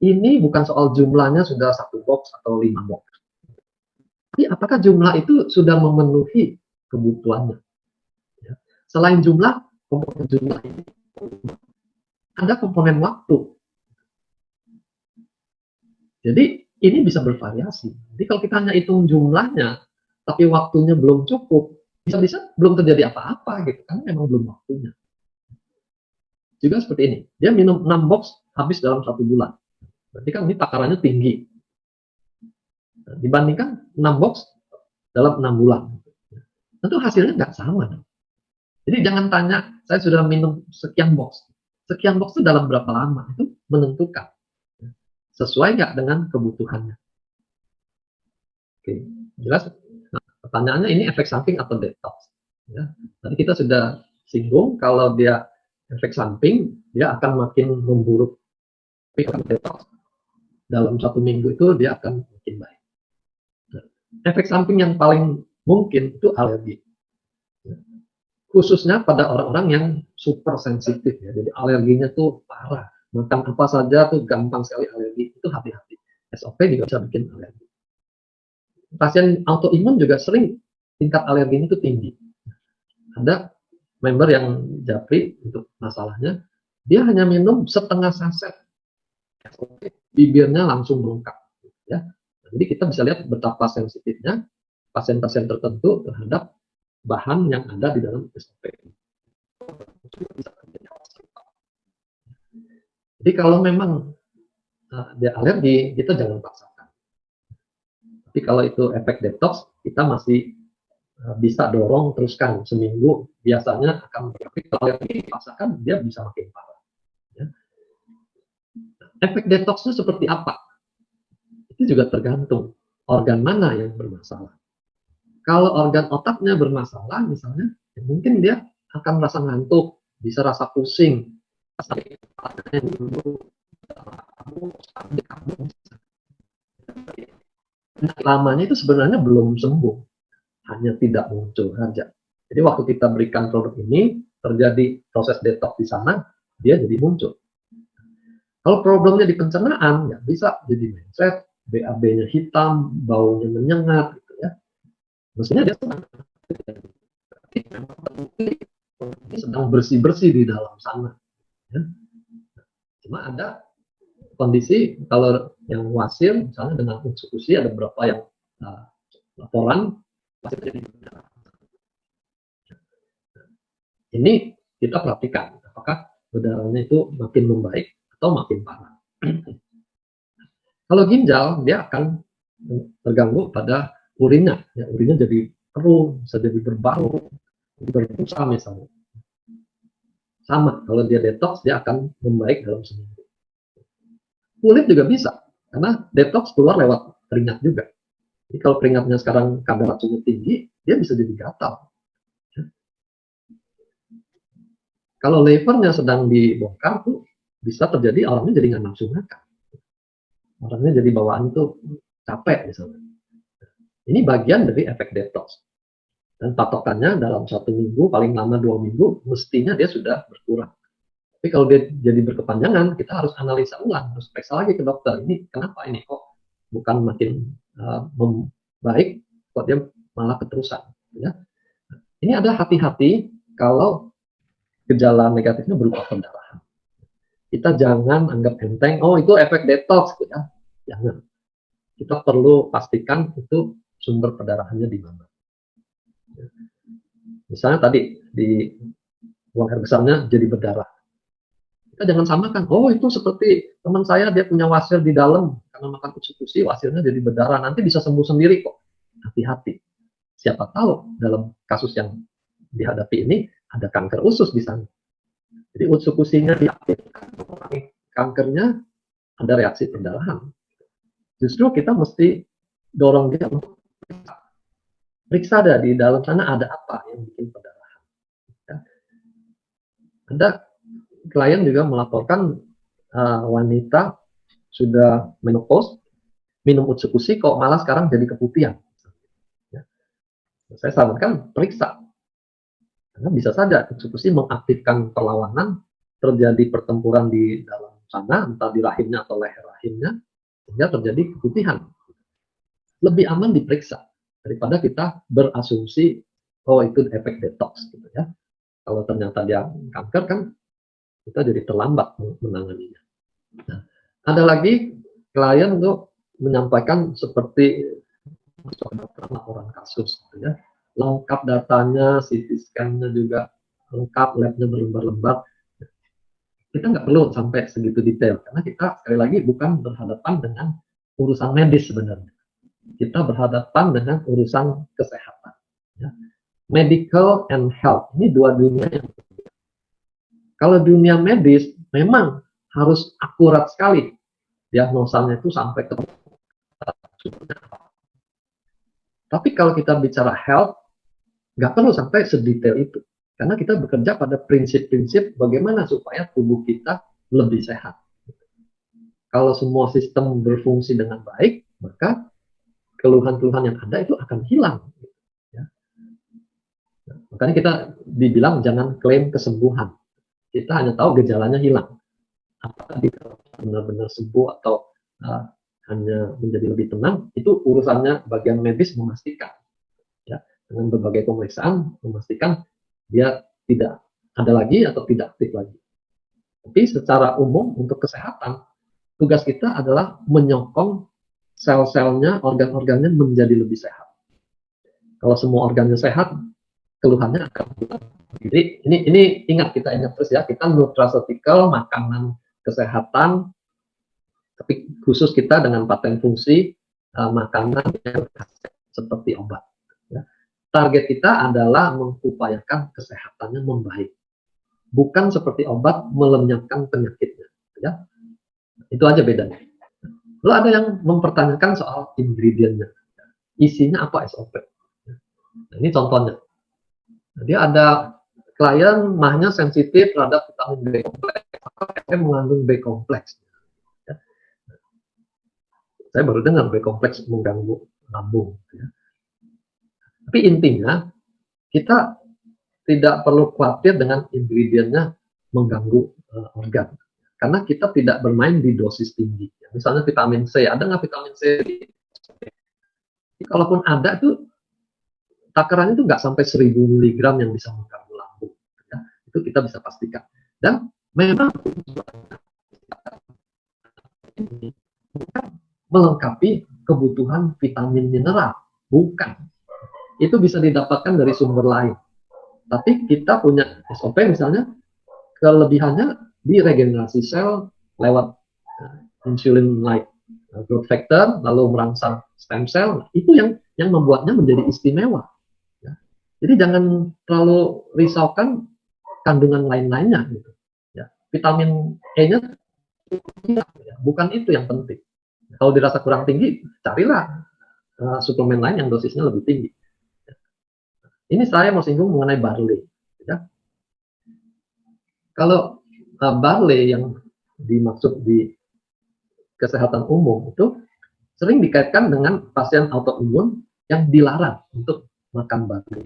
ini bukan soal jumlahnya sudah 1 box atau 5 box. Tapi apakah jumlah itu sudah memenuhi kebutuhannya? Ya. Selain jumlah, komponen jumlah ini ada komponen waktu. Jadi ini bisa bervariasi. Jadi kalau kita hanya hitung jumlahnya, tapi waktunya belum cukup, bisa-bisa belum terjadi apa-apa gitu, karena memang belum waktunya. Juga seperti ini, dia minum 6 box habis dalam 1 bulan. Berarti kan ini takarannya tinggi. Nah, dibandingkan 6 box dalam 6 bulan. Tentu hasilnya nggak sama. Jadi jangan tanya, saya sudah minum sekian box. Sekian box itu dalam berapa lama? Itu menentukan. Sesuai nggak dengan kebutuhannya. Oke, jelas? Nah, pertanyaannya ini efek samping atau detox? Ya, tadi kita sudah singgung, kalau dia efek samping, dia akan makin memburuk. Tapi kalau detox, dalam 1 minggu itu dia akan makin baik. Nah, efek samping yang paling mungkin itu alergi. Khususnya pada orang-orang yang super sensitif ya, jadi alerginya tuh parah, makan apa saja tuh gampang sekali alergi, itu hati-hati. SOP juga bisa bikin alergi. Pasien autoimun juga sering tingkat alerginya itu tinggi. Ada member yang japri untuk masalahnya, dia hanya minum setengah saset, SOP, bibirnya langsung bengkak. Ya. Jadi kita bisa lihat betapa sensitifnya pasien-pasien tertentu terhadap bahan yang ada di dalam SOP. Jadi kalau memang dia alergi, kita jangan paksakan. Tapi kalau itu efek detox, kita masih bisa dorong teruskan seminggu. Biasanya akan berarti kalau alergi dipaksakan, dia bisa makin parah. Ya. Efek detoxnya seperti apa? Itu juga tergantung organ mana yang bermasalah. Kalau organ otaknya bermasalah, misalnya, ya mungkin dia akan merasa ngantuk, bisa rasa pusing, lamanya itu sebenarnya belum sembuh, hanya tidak muncul saja. Jadi waktu kita berikan produk ini, terjadi proses detox di sana, dia jadi muncul. Kalau problemnya di pencernaan, ya bisa jadi mencret, BAB-nya hitam, baunya menyengat, gitu ya. Mestinya dia senang. Ini sedang bersih-bersih di dalam sana. Ya. Cuma ada kondisi kalau yang wasir, misalnya dengan eksekusi ada beberapa yang laporan, wasir jadi benar. Ini kita perhatikan, apakah berdarahnya itu makin membaik atau makin parah. Kalau ginjal, dia akan terganggu pada urinnya. Ya, urinnya jadi keruh, bisa jadi berbau, berbusa misalnya. Sama, kalau dia detox, dia akan membaik dalam seminggu. Kulit juga bisa, karena detox keluar lewat keringat juga. Jadi kalau keringatnya sekarang kadar racunnya tinggi, dia bisa jadi gatal. Kalau levernya sedang dibongkar tuh bisa terjadi orangnya jadi nggak nafsu makan. Orangnya jadi bawaan itu capek misalnya. Ini bagian dari efek detox. Dan patokannya dalam 1 minggu, paling lama 2 minggu, mestinya dia sudah berkurang. Tapi kalau dia jadi berkepanjangan, kita harus analisa ulang, harus periksa lagi ke dokter. Ini kenapa ini kok bukan makin membaik, kok dia malah keterusan. Ya. Ini ada hati-hati kalau gejala negatifnya berupa pendarahan. Kita jangan anggap enteng, oh itu efek detox, ya. Jangan. Kita perlu pastikan itu sumber perdarahannya di mana. Misalnya tadi di buang air besarnya jadi berdarah. Kita jangan samakan, oh itu seperti teman saya dia punya wasir di dalam karena makan eksekusi wasirnya jadi berdarah, nanti bisa sembuh sendiri kok. Hati-hati. Siapa tahu dalam kasus yang dihadapi ini ada kanker usus di sana. Jadi eksekusinya diaktifkan, kankernya ada reaksi perdarahan. Justru kita mesti dorong dia untuk periksa ada di dalam sana ada apa yang bikin perdarahan. Ya. Ada klien juga melaporkan wanita sudah menopause, minum eksekusi kok malah sekarang jadi keputihan. Ya. Saya sarankan periksa. Karena bisa saja eksekusi mengaktifkan perlawanan, terjadi pertempuran di dalam sana, entah di rahimnya atau leher rahimnya, sehingga terjadi keputihan. Lebih aman diperiksa daripada kita berasumsi oh itu efek detox gitu ya. Kalau ternyata dia kanker kan kita jadi terlambat menanganinya. Nah, ada lagi klien untuk menyampaikan seperti laporan kasus gitu ya. Lengkap datanya, CT scan-nya juga lengkap, lab-nya berlembar-lembar. Kita nggak perlu sampai segitu detail karena kita sekali lagi bukan berhadapan dengan urusan medis sebenarnya. Kita berhadapan dengan urusan kesehatan. Ya. Medical and health, ini dua dunia yang berbeda. Kalau dunia medis, memang harus akurat sekali. Diagnosanya itu sampai ke tapi kalau kita bicara health, nggak perlu sampai sedetail itu. Karena kita bekerja pada prinsip-prinsip bagaimana supaya tubuh kita lebih sehat. Kalau semua sistem berfungsi dengan baik, maka keluhan-keluhan yang ada itu akan hilang. Ya. Nah, makanya kita dibilang jangan klaim kesembuhan. Kita hanya tahu gejalanya hilang. Apakah dia benar-benar sembuh atau hanya menjadi lebih tenang, itu urusannya bagian medis memastikan. Ya, dengan berbagai pemeriksaan memastikan dia tidak ada lagi atau tidak aktif lagi. Tapi secara umum untuk kesehatan, tugas kita adalah menyokong sel-selnya, organ-organnya menjadi lebih sehat. Kalau semua organnya sehat, keluhannya akan hilang. Jadi ini ingat terus ya, kita nutraceutical, makanan kesehatan, tapi khusus kita dengan paten fungsi makanan yang seperti obat. Ya. Target kita adalah mengupayakan kesehatannya membaik, bukan seperti obat melenyapkan penyakitnya. Ya. Itu aja bedanya. Lalu ada yang mempertanyakan soal ingredientnya, isinya apa SOP. Nah, ini contohnya. Jadi ada klien mahnya sensitif terhadap vitamin B kompleks, maka mengandung B kompleks. Ya. Saya baru dengar B kompleks mengganggu lambung. Ya. Tapi intinya kita tidak perlu khawatir dengan ingredientnya mengganggu organ. karena kita tidak bermain di dosis tinggi. Misalnya vitamin C, ada nggak vitamin C? Kalaupun ada tuh takarannya itu nggak sampai 1000 mg yang bisa mengganggu lambung. Ya. Itu kita bisa pastikan. Dan memang ini bukan melengkapi kebutuhan vitamin mineral, bukan. Itu bisa didapatkan dari sumber lain. Tapi kita punya SOP misalnya, kelebihannya di regenerasi sel lewat insulin-like growth factor, lalu merangsang stem cell. Itu yang membuatnya menjadi istimewa. Ya. Jadi jangan terlalu risaukan kandungan lain-lainnya. Gitu. Ya. Vitamin E-nya bukan itu yang penting. Kalau dirasa kurang tinggi, carilah suplemen lain yang dosisnya lebih tinggi. Ini saya mau singgung mengenai barley. Ya. Kalau barley yang dimaksud di kesehatan umum itu sering dikaitkan dengan pasien autoimun yang dilarang untuk makan barley.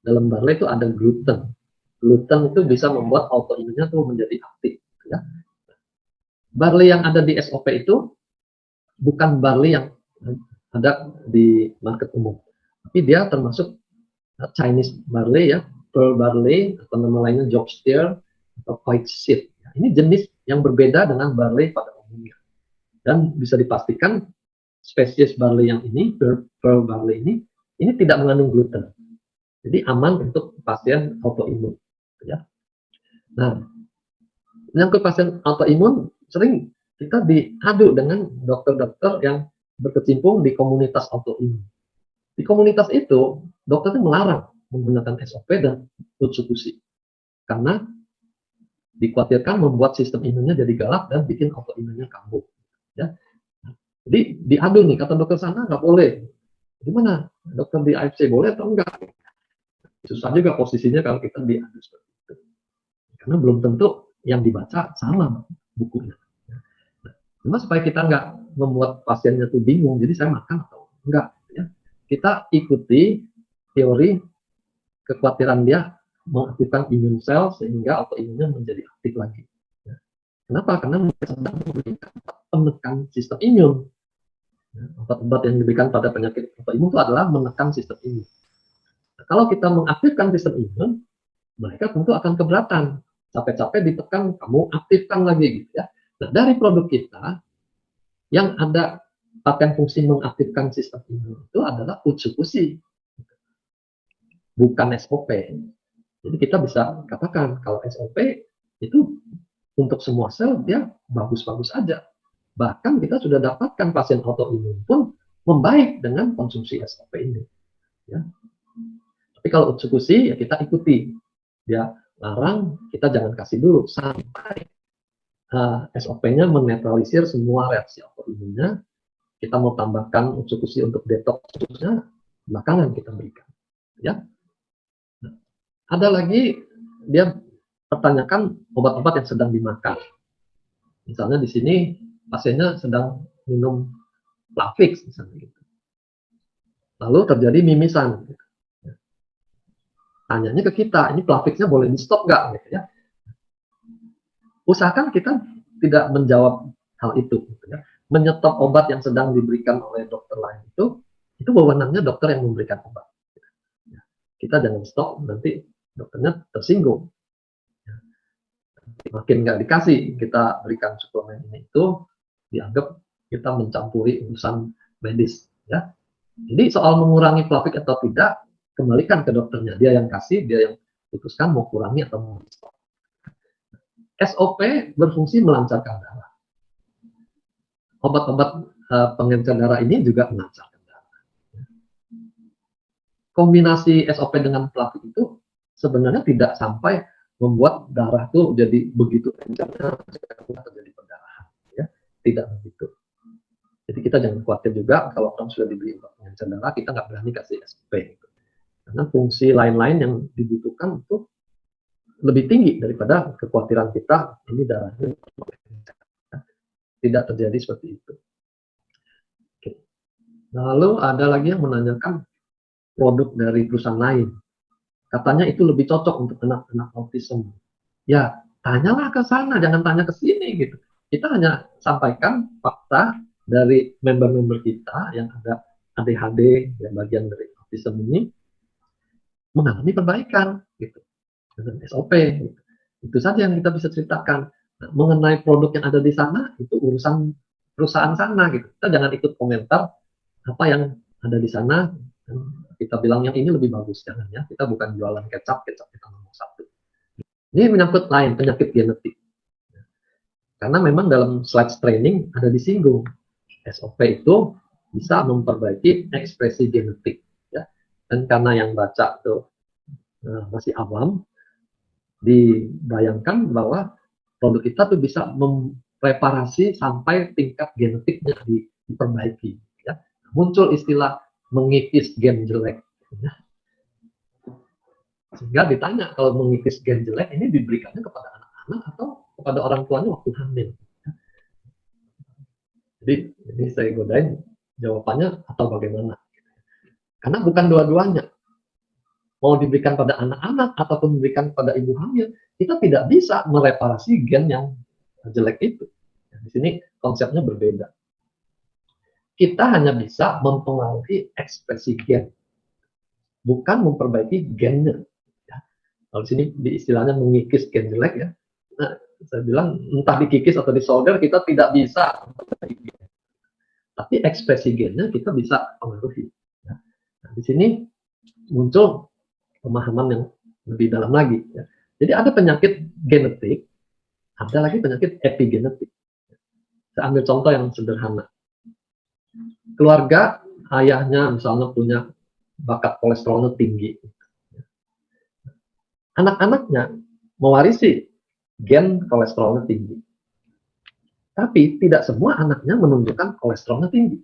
Dalam barley itu ada gluten. Gluten itu bisa membuat autoimunnya tuh menjadi aktif. Ya. Barley yang ada di SOP itu bukan barley yang ada di market umum, tapi dia termasuk Chinese barley ya, pearl barley atau nama lainnya Yorkshire atau white seed. Ini jenis yang berbeda dengan barley pada umumnya. Dan bisa dipastikan spesies barley yang ini, pearl barley ini tidak mengandung gluten. Jadi aman untuk pasien autoimun. Ya. Nah, yang ke pasien autoimun sering kita diadu dengan dokter-dokter yang berkecimpung di komunitas autoimun. Di komunitas itu, dokter itu melarang menggunakan SOP dan Utsukushi. Karena dikhawatirkan membuat sistem imunnya jadi galak dan bikin autoimunnya kambuh. Ya. Jadi diadu nih, kata dokter sana nggak boleh. Gimana? Dokter di AFC boleh atau enggak? Susah juga posisinya kalau kita diadu seperti itu. Karena belum tentu yang dibaca sama bukunya. Cuma supaya kita nggak membuat pasiennya tuh bingung, jadi saya makan atau enggak. Ya. Kita ikuti teori kekhawatiran dia mengaktifkan imun sel sehingga autoimunnya menjadi aktif lagi. Ya. Kenapa? Karena mereka sedang memberikan penekan sistem imun. Ya, obat-obat yang diberikan pada penyakit autoimun itu adalah menekan sistem imun. Nah, kalau kita mengaktifkan sistem imun, mereka tentu akan keberatan. Capek-capek ditekan, kamu aktifkan lagi gitu ya. Nah, dari produk kita yang ada paten fungsi mengaktifkan sistem imun itu adalah Utsukushi, bukan SOP. Jadi kita bisa katakan kalau SOP itu untuk semua sel dia bagus-bagus aja. Bahkan kita sudah dapatkan pasien autoimun pun membaik dengan konsumsi SOP ini. Ya. Tapi kalau Utsukushi ya kita ikuti. Dia larang, kita jangan kasih dulu sampai SOP-nya menetralisir semua reaksi autoimunnya. Kita mau tambahkan Utsukushi untuk detox khususnya, belakangan kita berikan. Ya. Nah, ada lagi dia pertanyakan obat-obat yang sedang dimakan. Misalnya di sini pasiennya sedang minum Plavix misalnya gitu. Lalu terjadi mimisan. Gitu. Tanyanya ke kita, ini Plavixnya boleh di stop nggak? Gitu ya. Usahakan kita tidak menjawab hal itu. Gitu ya. Menyetop obat yang sedang diberikan oleh dokter lain itu wewenangnya dokter yang memberikan obat. Kita jangan stop, nanti dokternya tersinggung. Makin nggak dikasih, kita berikan suplemen ini itu dianggap kita mencampuri urusan medis. Ya. Jadi soal mengurangi Plavix atau tidak, kembalikan ke dokternya. Dia yang kasih, dia yang putuskan mau kurangi atau mau stop. SOP berfungsi melancarkan darah. Obat-obat pengencer darah ini juga melancarkan darah. Kombinasi SOP dengan Plavix itu sebenarnya tidak sampai membuat darah itu jadi begitu encernya terjadi perdarahan. Ya. Tidak begitu. Jadi kita jangan khawatir juga kalau orang sudah diberi obat pengencer darah, kita nggak berani kasih SOP. Gitu. Karena fungsi lain-lain yang dibutuhkan itu lebih tinggi daripada kekhawatiran kita ini darahnya tidak terjadi seperti itu. Oke. Lalu ada lagi yang menanyakan produk dari perusahaan lain. Katanya itu lebih cocok untuk anak-anak autism. Ya, tanyalah ke sana, jangan tanya ke sini gitu. Kita hanya sampaikan fakta dari member-member kita yang ada ADHD, yang bagian dari autism ini mengalami perbaikan gitu dengan SOP. Gitu. Itu saja yang kita bisa ceritakan. Nah, mengenai produk yang ada di sana itu urusan perusahaan sana gitu. Kita jangan ikut komentar apa yang ada di sana. Kita bilang yang ini lebih bagus, jangan ya. Kita bukan jualan kecap, kecap kita nomor satu. Ini menyangkut lain penyakit genetik. Karena memang dalam slides training ada disinggung SOP itu bisa memperbaiki ekspresi genetik. Ya. Dan karena yang baca itu masih awam, dibayangkan bahwa produk kita tuh bisa mereparasi sampai tingkat genetiknya diperbaiki. Ya. Muncul istilah mengikis gen jelek. Ya. Sehingga ditanya kalau mengikis gen jelek ini diberikannya kepada anak-anak atau kepada orang tuanya waktu hamil. Jadi saya godain jawabannya atau bagaimana. Karena bukan dua-duanya. Mau diberikan pada anak-anak ataupun diberikan pada ibu hamil, kita tidak bisa mereparasi gen yang jelek itu. Di sini konsepnya berbeda. Kita hanya bisa mempengaruhi ekspresi gen, bukan memperbaiki gennya. Kalau di sini di istilahnya mengikis gen jelek ya. Nah, saya bilang entah dikikis atau disolder kita tidak bisa memperbaiki gen. Tapi ekspresi gennya kita bisa pengaruhi. Nah, di sini muncul pemahaman yang lebih dalam lagi. Ya. Jadi ada penyakit genetik, ada lagi penyakit epigenetik. Saya ambil contoh yang sederhana. Keluarga ayahnya misalnya punya bakat kolesterolnya tinggi. Anak-anaknya mewarisi gen kolesterolnya tinggi. Tapi tidak semua anaknya menunjukkan kolesterolnya tinggi.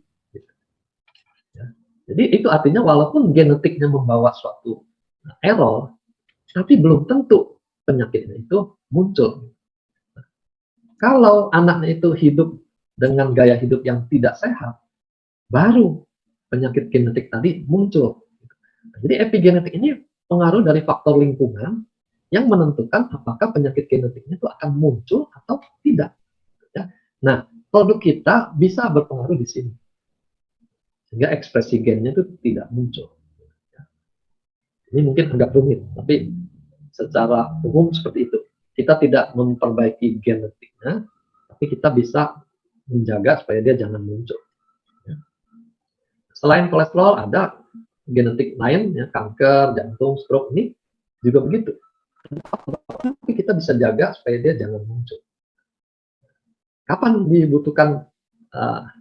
Ya. Jadi itu artinya walaupun genetiknya membawa suatu error, tapi belum tentu penyakitnya itu muncul. Kalau anaknya itu hidup dengan gaya hidup yang tidak sehat, baru penyakit genetik tadi muncul. Jadi epigenetik ini pengaruh dari faktor lingkungan yang menentukan apakah penyakit genetiknya itu akan muncul atau tidak. Ya. Nah, produk kita bisa berpengaruh di sini. Sehingga ekspresi gennya itu tidak muncul. Ini mungkin agak rumit, tapi secara umum seperti itu. Kita tidak memperbaiki genetiknya, tapi kita bisa menjaga supaya dia jangan muncul. Selain kolesterol, ada genetik lain, ya, kanker, jantung, stroke, ini juga begitu. Tapi kita bisa jaga supaya dia jangan muncul. Kapan dibutuhkan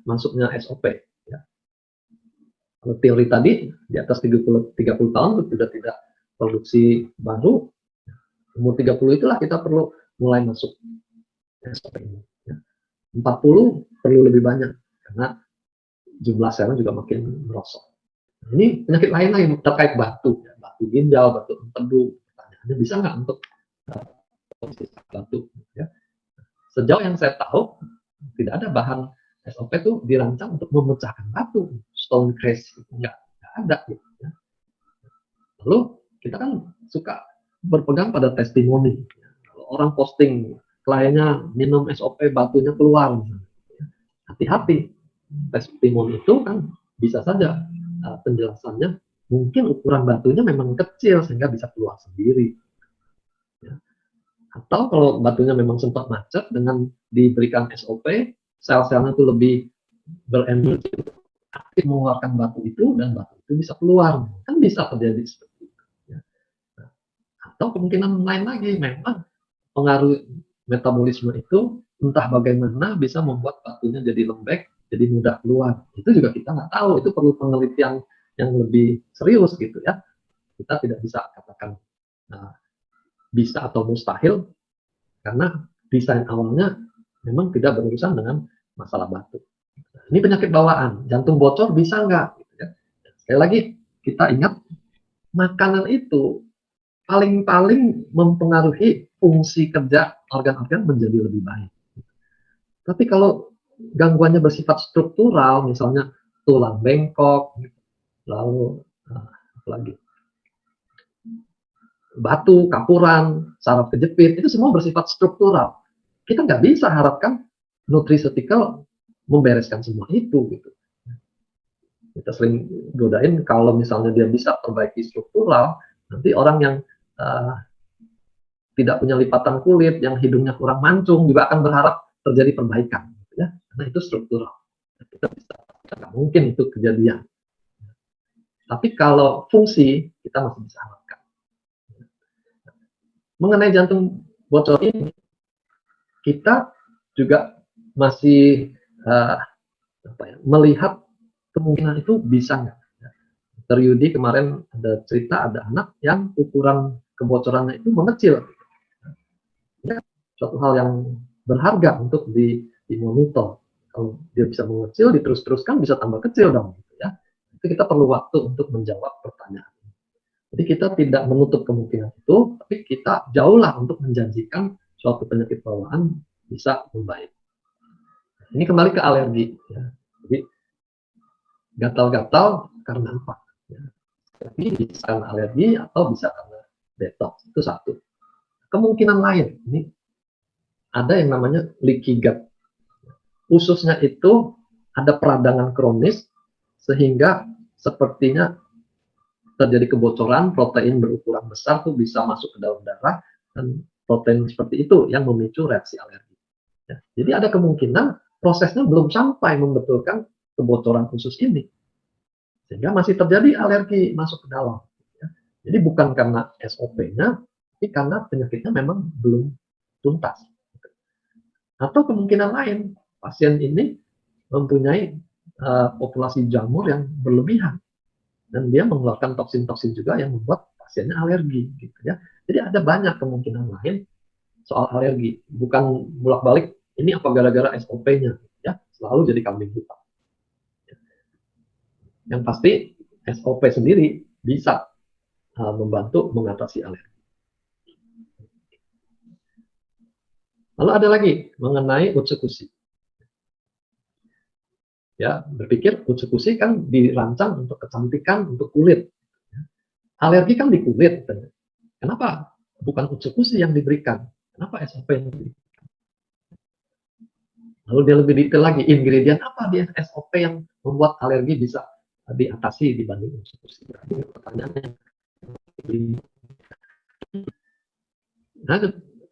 masuknya SOP? Ya. Kalau teori tadi, di atas 30 tahun sudah tidak produksi baru, umur 30 itulah kita perlu mulai masuk SOP ini. Ya. 40 perlu lebih banyak, karena jumlah selnya juga makin merosot. Ini penyakit lain lagi terkait batu, ya. Batu ginjal, batu empedu. Pertanyaannya bisa nggak untuk batu? Ya. Sejauh yang saya tahu, tidak ada bahan SOP itu dirancang untuk memecahkan batu, stone crash, nggak ada. Gitu, ya. Lalu kita kan suka berpegang pada testimoni. Kalau orang posting kliennya minum SOP batunya keluar, hati-hati. Testimoni itu kan bisa saja penjelasannya mungkin ukuran batunya memang kecil sehingga bisa keluar sendiri. Ya. Atau kalau batunya memang sempat macet, dengan diberikan SOP, sel-selnya itu lebih berenergi, aktif mengeluarkan batu itu, dan batu itu bisa keluar. Kan bisa terjadi seperti itu. Ya. Nah, atau kemungkinan lain lagi, memang pengaruh metabolisme itu entah bagaimana bisa membuat batunya jadi lembek, jadi mudah keluar. Itu juga kita nggak tahu, itu perlu penelitian yang lebih serius gitu ya. Kita tidak bisa katakan bisa atau mustahil, karena desain awalnya memang tidak berurusan dengan masalah batu. Ini penyakit bawaan, jantung bocor bisa nggak? Gitu ya. Sekali lagi kita ingat, makanan itu paling-paling mempengaruhi fungsi kerja organ-organ menjadi lebih baik. Tapi kalau gangguannya bersifat struktural, misalnya tulang bengkok, lalu apa lagi? batu, kapuran, saraf kejepit, itu semua bersifat struktural. Kita nggak bisa harapkan nutriceutical membereskan semua itu gitu. Kita sering godain kalau misalnya dia bisa perbaiki struktural, nanti orang yang uh, tidak punya lipatan kulit, yang hidungnya kurang mancung juga akan berharap terjadi perbaikan, gitu ya, karena itu struktural. Kita nggak mungkin itu kejadian. Tapi kalau fungsi kita masih bisa harapkan. Mengenai jantung bocor ini, kita juga masih melihat kemungkinan itu bisa nggak. Dr. Yudi kemarin ada cerita, ada anak yang ukuran kebocorannya itu mengecil. Ya, suatu hal yang berharga untuk dimonitor. Kalau dia bisa mengecil, diterus-teruskan bisa tambah kecil dong. Gitu ya. Itu kita perlu waktu untuk menjawab pertanyaan. Jadi kita tidak menutup kemungkinan itu, tapi kita jauhlah untuk menjanjikan suatu penyakit bawaan bisa membaik. Ini kembali ke alergi. Ya. Jadi gatal-gatal karena apa? Ya. Jadi bisa karena alergi atau bisa karena detox. Itu satu. Kemungkinan lain, ini ada yang namanya leaky gut. Ususnya itu ada peradangan kronis sehingga sepertinya terjadi kebocoran, protein berukuran besar tuh bisa masuk ke dalam darah, dan protein seperti itu yang memicu reaksi alergi. Ya, jadi ada kemungkinan prosesnya belum sampai membetulkan kebocoran usus ini, sehingga masih terjadi alergi masuk ke dalam. Ya. Jadi bukan karena SOP-nya, tapi karena penyakitnya memang belum tuntas. Atau kemungkinan lain, pasien ini mempunyai populasi jamur yang berlebihan, dan dia mengeluarkan toksin-toksin juga yang membuat pasiennya alergi gitu ya. Jadi ada banyak kemungkinan lain soal alergi, bukan bolak-balik ini apa gara-gara SOP-nya ya, selalu jadi kambing hitam. Yang pasti SOP sendiri bisa membantu mengatasi alergi. Lalu ada lagi mengenai utsekusi. Ya, berpikir utsekusi kan dirancang untuk kecantikan, untuk kulit. Alergi kan di kulit. Kenapa bukan utsekusi yang diberikan? Kenapa SOP yang diberikan? Lalu dia lebih detail lagi, ingredient apa di SOP yang membuat alergi bisa diatasi dibanding utsekusi? Ini pertanyaannya. Nah,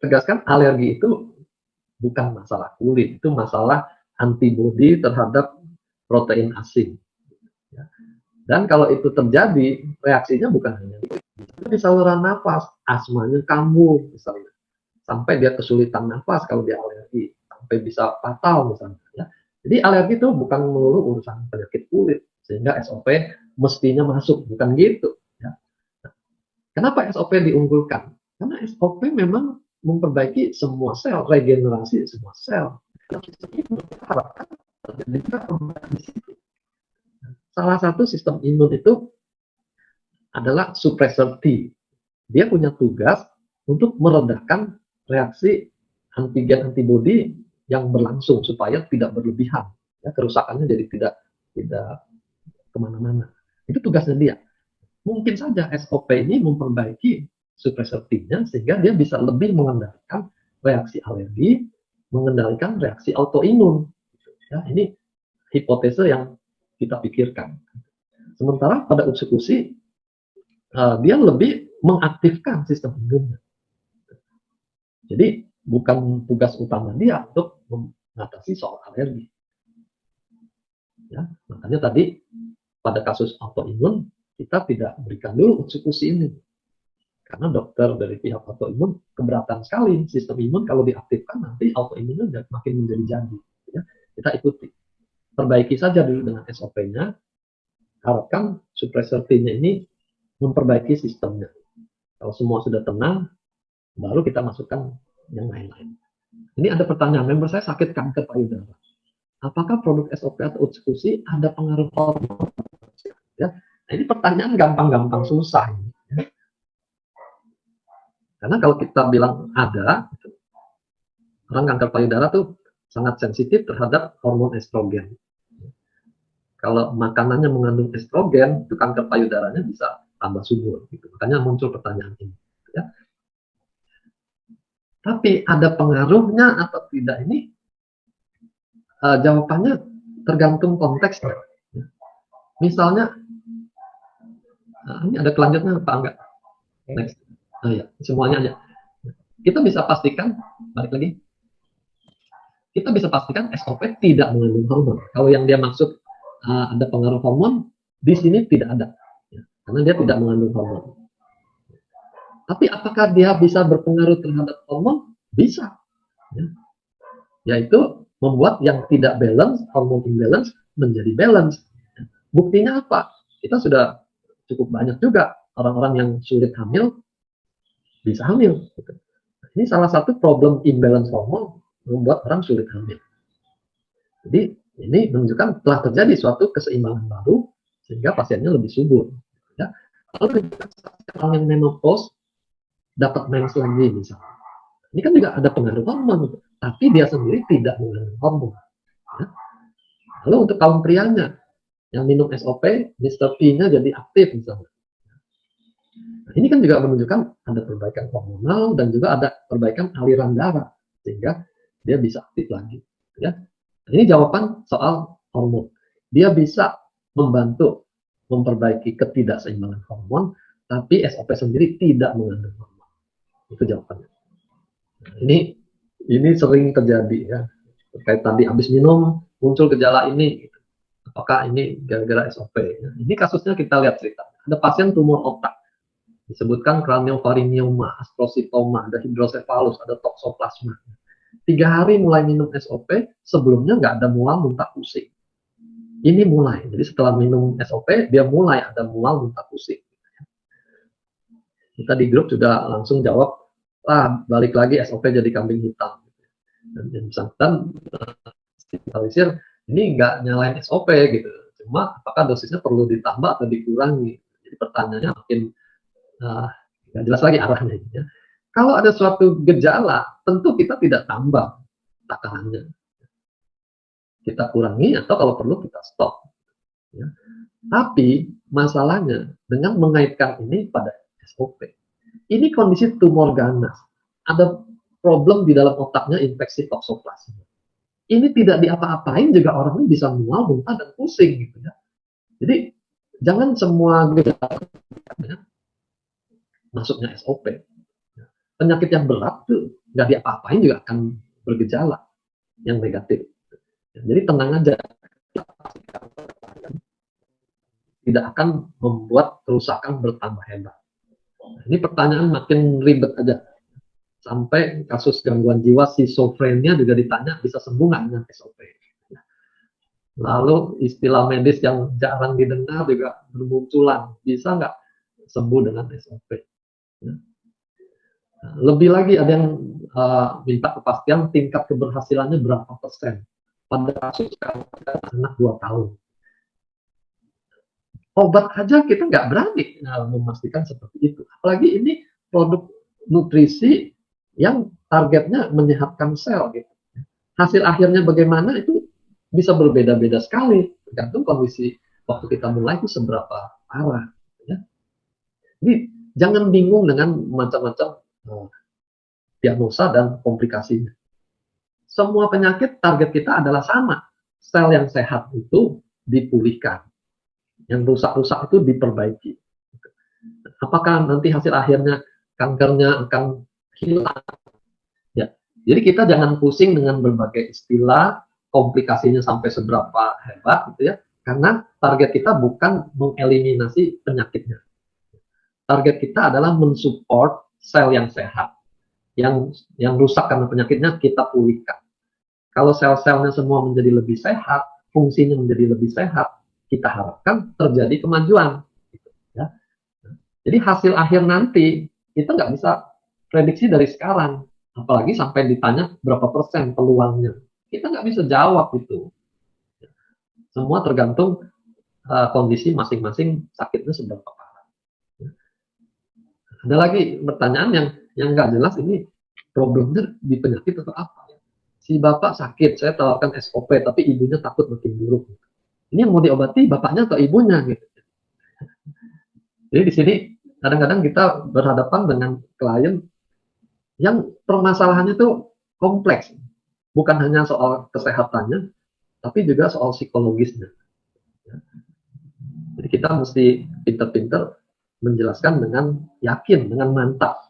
tegaskan alergi itu bukan masalah kulit, itu masalah antibodi terhadap protein asing. Dan kalau itu terjadi, reaksinya bukan hanya di saluran nafas, asmanya kambuh misalnya, sampai dia kesulitan nafas kalau dia alergi, sampai bisa fatal misalnya. Ya. Jadi alergi itu bukan melulu urusan penyakit kulit, sehingga SOP mestinya masuk, bukan gitu. Ya. Kenapa SOP diunggulkan? Karena SOP memang memperbaiki semua sel, regenerasi semua sel. Harapkan terjadi perubahan di situ. Salah satu sistem imun itu adalah suppressor T. Dia punya tugas untuk meredakan reaksi antigen antibodi yang berlangsung supaya tidak berlebihan. Ya, kerusakannya jadi tidak kemana-mana. Itu tugasnya dia. Mungkin saja SOP ini memperbaiki suppressor T-nya sehingga dia bisa lebih mengendalikan reaksi alergi, mengendalikan reaksi autoimun. Ya, ini hipotese yang kita pikirkan. Sementara pada utsekusi dia lebih mengaktifkan sistem imunnya. Jadi bukan tugas utama dia untuk mengatasi soal alergi. Ya, makanya tadi pada kasus autoimun kita tidak berikan dulu utsekusi ini. Karena dokter dari pihak autoimun keberatan sekali sistem imun kalau diaktifkan nanti autoimunnya makin menjadi-jadi. Ya, kita ikuti. Perbaiki saja dulu dengan SOP-nya, harapkan suppressor T-nya ini memperbaiki sistemnya. Kalau semua sudah tenang, baru kita masukkan yang lain-lain. Ini ada pertanyaan, member saya sakit kanker payudara. Apakah produk SOP atau utsekusi ada pengaruh hormon? Ya, nah ini pertanyaan gampang-gampang susah. Ya. Karena kalau kita bilang ada, orang kanker payudara tuh sangat sensitif terhadap hormon estrogen. Kalau makanannya mengandung estrogen, itu kanker payudaranya bisa tambah subur. Gitu. Makanya muncul pertanyaan ini. Ya. Tapi ada pengaruhnya atau tidak ini jawabannya tergantung konteksnya. Misalnya, ini ada kelanjutannya apa enggak? Next. Oh ya, semuanya aja. Kita bisa pastikan, balik lagi, kita bisa pastikan SOP tidak mengandung hormon. Kalau yang dia maksud ada pengaruh hormon, di sini tidak ada, karena dia tidak mengandung hormon. Tapi apakah dia bisa berpengaruh terhadap hormon? Bisa. Yaitu membuat yang tidak balance, hormon imbalance, menjadi balance. Buktinya apa? Kita sudah cukup banyak juga orang-orang yang sulit hamil, bisa hamil. Ini salah satu problem imbalance hormon membuat orang sulit hamil. Jadi ini menunjukkan telah terjadi suatu keseimbangan baru sehingga pasiennya lebih subur. Ya. Kalau orang yang menopause dapat mens lagi misalnya, ini kan juga ada pengaruh hormon, tapi dia sendiri tidak mengandung hormon. Ya. Lalu untuk kaum prianya yang minum SOP, Mr. P-nya jadi aktif misalnya. Nah, ini kan juga menunjukkan ada perbaikan hormonal dan juga ada perbaikan aliran darah sehingga dia bisa aktif lagi. Ya. Ini jawaban soal hormon. Dia bisa membantu memperbaiki ketidakseimbangan hormon, tapi SOP sendiri tidak mengandung hormon. Itu jawabannya. Nah, ini sering terjadi ya. Terkait tadi habis minum muncul gejala ini, apakah ini gara-gara SOP? Ya. Ini kasusnya kita lihat cerita. Ada pasien tumor otak, disebutkan craniofaringioma, astrocytoma, ada hidrosefalus, ada toxoplasma. 3 hari mulai minum SOP, sebelumnya nggak ada mual, muntah, pusing. Ini mulai, jadi setelah minum SOP, dia mulai ada mual, muntah, pusing. Kita di grup sudah langsung jawab, balik lagi SOP jadi kambing hitam. Dan yang bersangkutan signalisir, ini nggak nyalain SOP gitu. Cuma apakah dosisnya perlu ditambah atau dikurangi? Jadi pertanyaannya makin nggak jelas lagi arahnya. Ya. Kalau ada suatu gejala, tentu kita tidak tambah takarannya. Kita kurangi atau kalau perlu kita stop. Ya. Tapi masalahnya dengan mengaitkan ini pada SOP. Ini kondisi tumor ganas. Ada problem di dalam otaknya, infeksi toxoplasma. Ini tidak diapa-apain juga orangnya bisa mual, muntah, dan pusing. Gitu ya. Jadi jangan semua gejala ya, masuknya SOP. Penyakit yang berat tuh nggak diapa-apain juga akan bergejala yang negatif. Jadi tenang aja, tidak akan membuat kerusakan bertambah hebat. Ini pertanyaan makin ribet aja. Sampai kasus gangguan jiwa schizophrenia juga ditanya bisa sembuh nggak dengan SOP. Lalu istilah medis yang jarang didengar juga bermunculan, bisa nggak sembuh dengan SOP. Lebih lagi ada yang minta kepastian tingkat keberhasilannya berapa persen. Pada kasus anak 2 tahun. Obat aja kita nggak berani memastikan seperti itu. Apalagi ini produk nutrisi yang targetnya menyehatkan sel. Gitu. Hasil akhirnya bagaimana itu bisa berbeda-beda sekali. Tergantung kondisi waktu kita mulai itu seberapa parah. Ya. Jadi jangan bingung dengan macam-macam diagnosa dan komplikasinya. Semua penyakit target kita adalah sama. Sel yang sehat itu dipulihkan. Yang rusak-rusak itu diperbaiki. Apakah nanti hasil akhirnya kankernya akan hilang? Ya. Jadi kita jangan pusing dengan berbagai istilah, komplikasinya sampai seberapa hebat gitu ya. Karena target kita bukan mengeliminasi penyakitnya. Target kita adalah mensupport sel yang sehat. Yang rusak karena penyakitnya kita pulihkan. Kalau sel-selnya semua menjadi lebih sehat, fungsinya menjadi lebih sehat, kita harapkan terjadi kemajuan. Gitu, ya. Jadi hasil akhir nanti kita nggak bisa prediksi dari sekarang, apalagi sampai ditanya berapa persen peluangnya. Kita nggak bisa jawab itu. Semua tergantung kondisi masing-masing sakitnya seberapa parah. Ada lagi pertanyaan yang nggak jelas, ini problemnya di penyakit atau apa? Si bapak sakit, saya tawarkan SOP, tapi ibunya takut makin buruk. Ini yang mau diobati bapaknya atau ibunya gitu. Jadi di sini kadang-kadang kita berhadapan dengan klien yang permasalahannya itu kompleks, bukan hanya soal kesehatannya, tapi juga soal psikologisnya. Jadi kita mesti pinter-pinter menjelaskan dengan yakin, dengan mantap.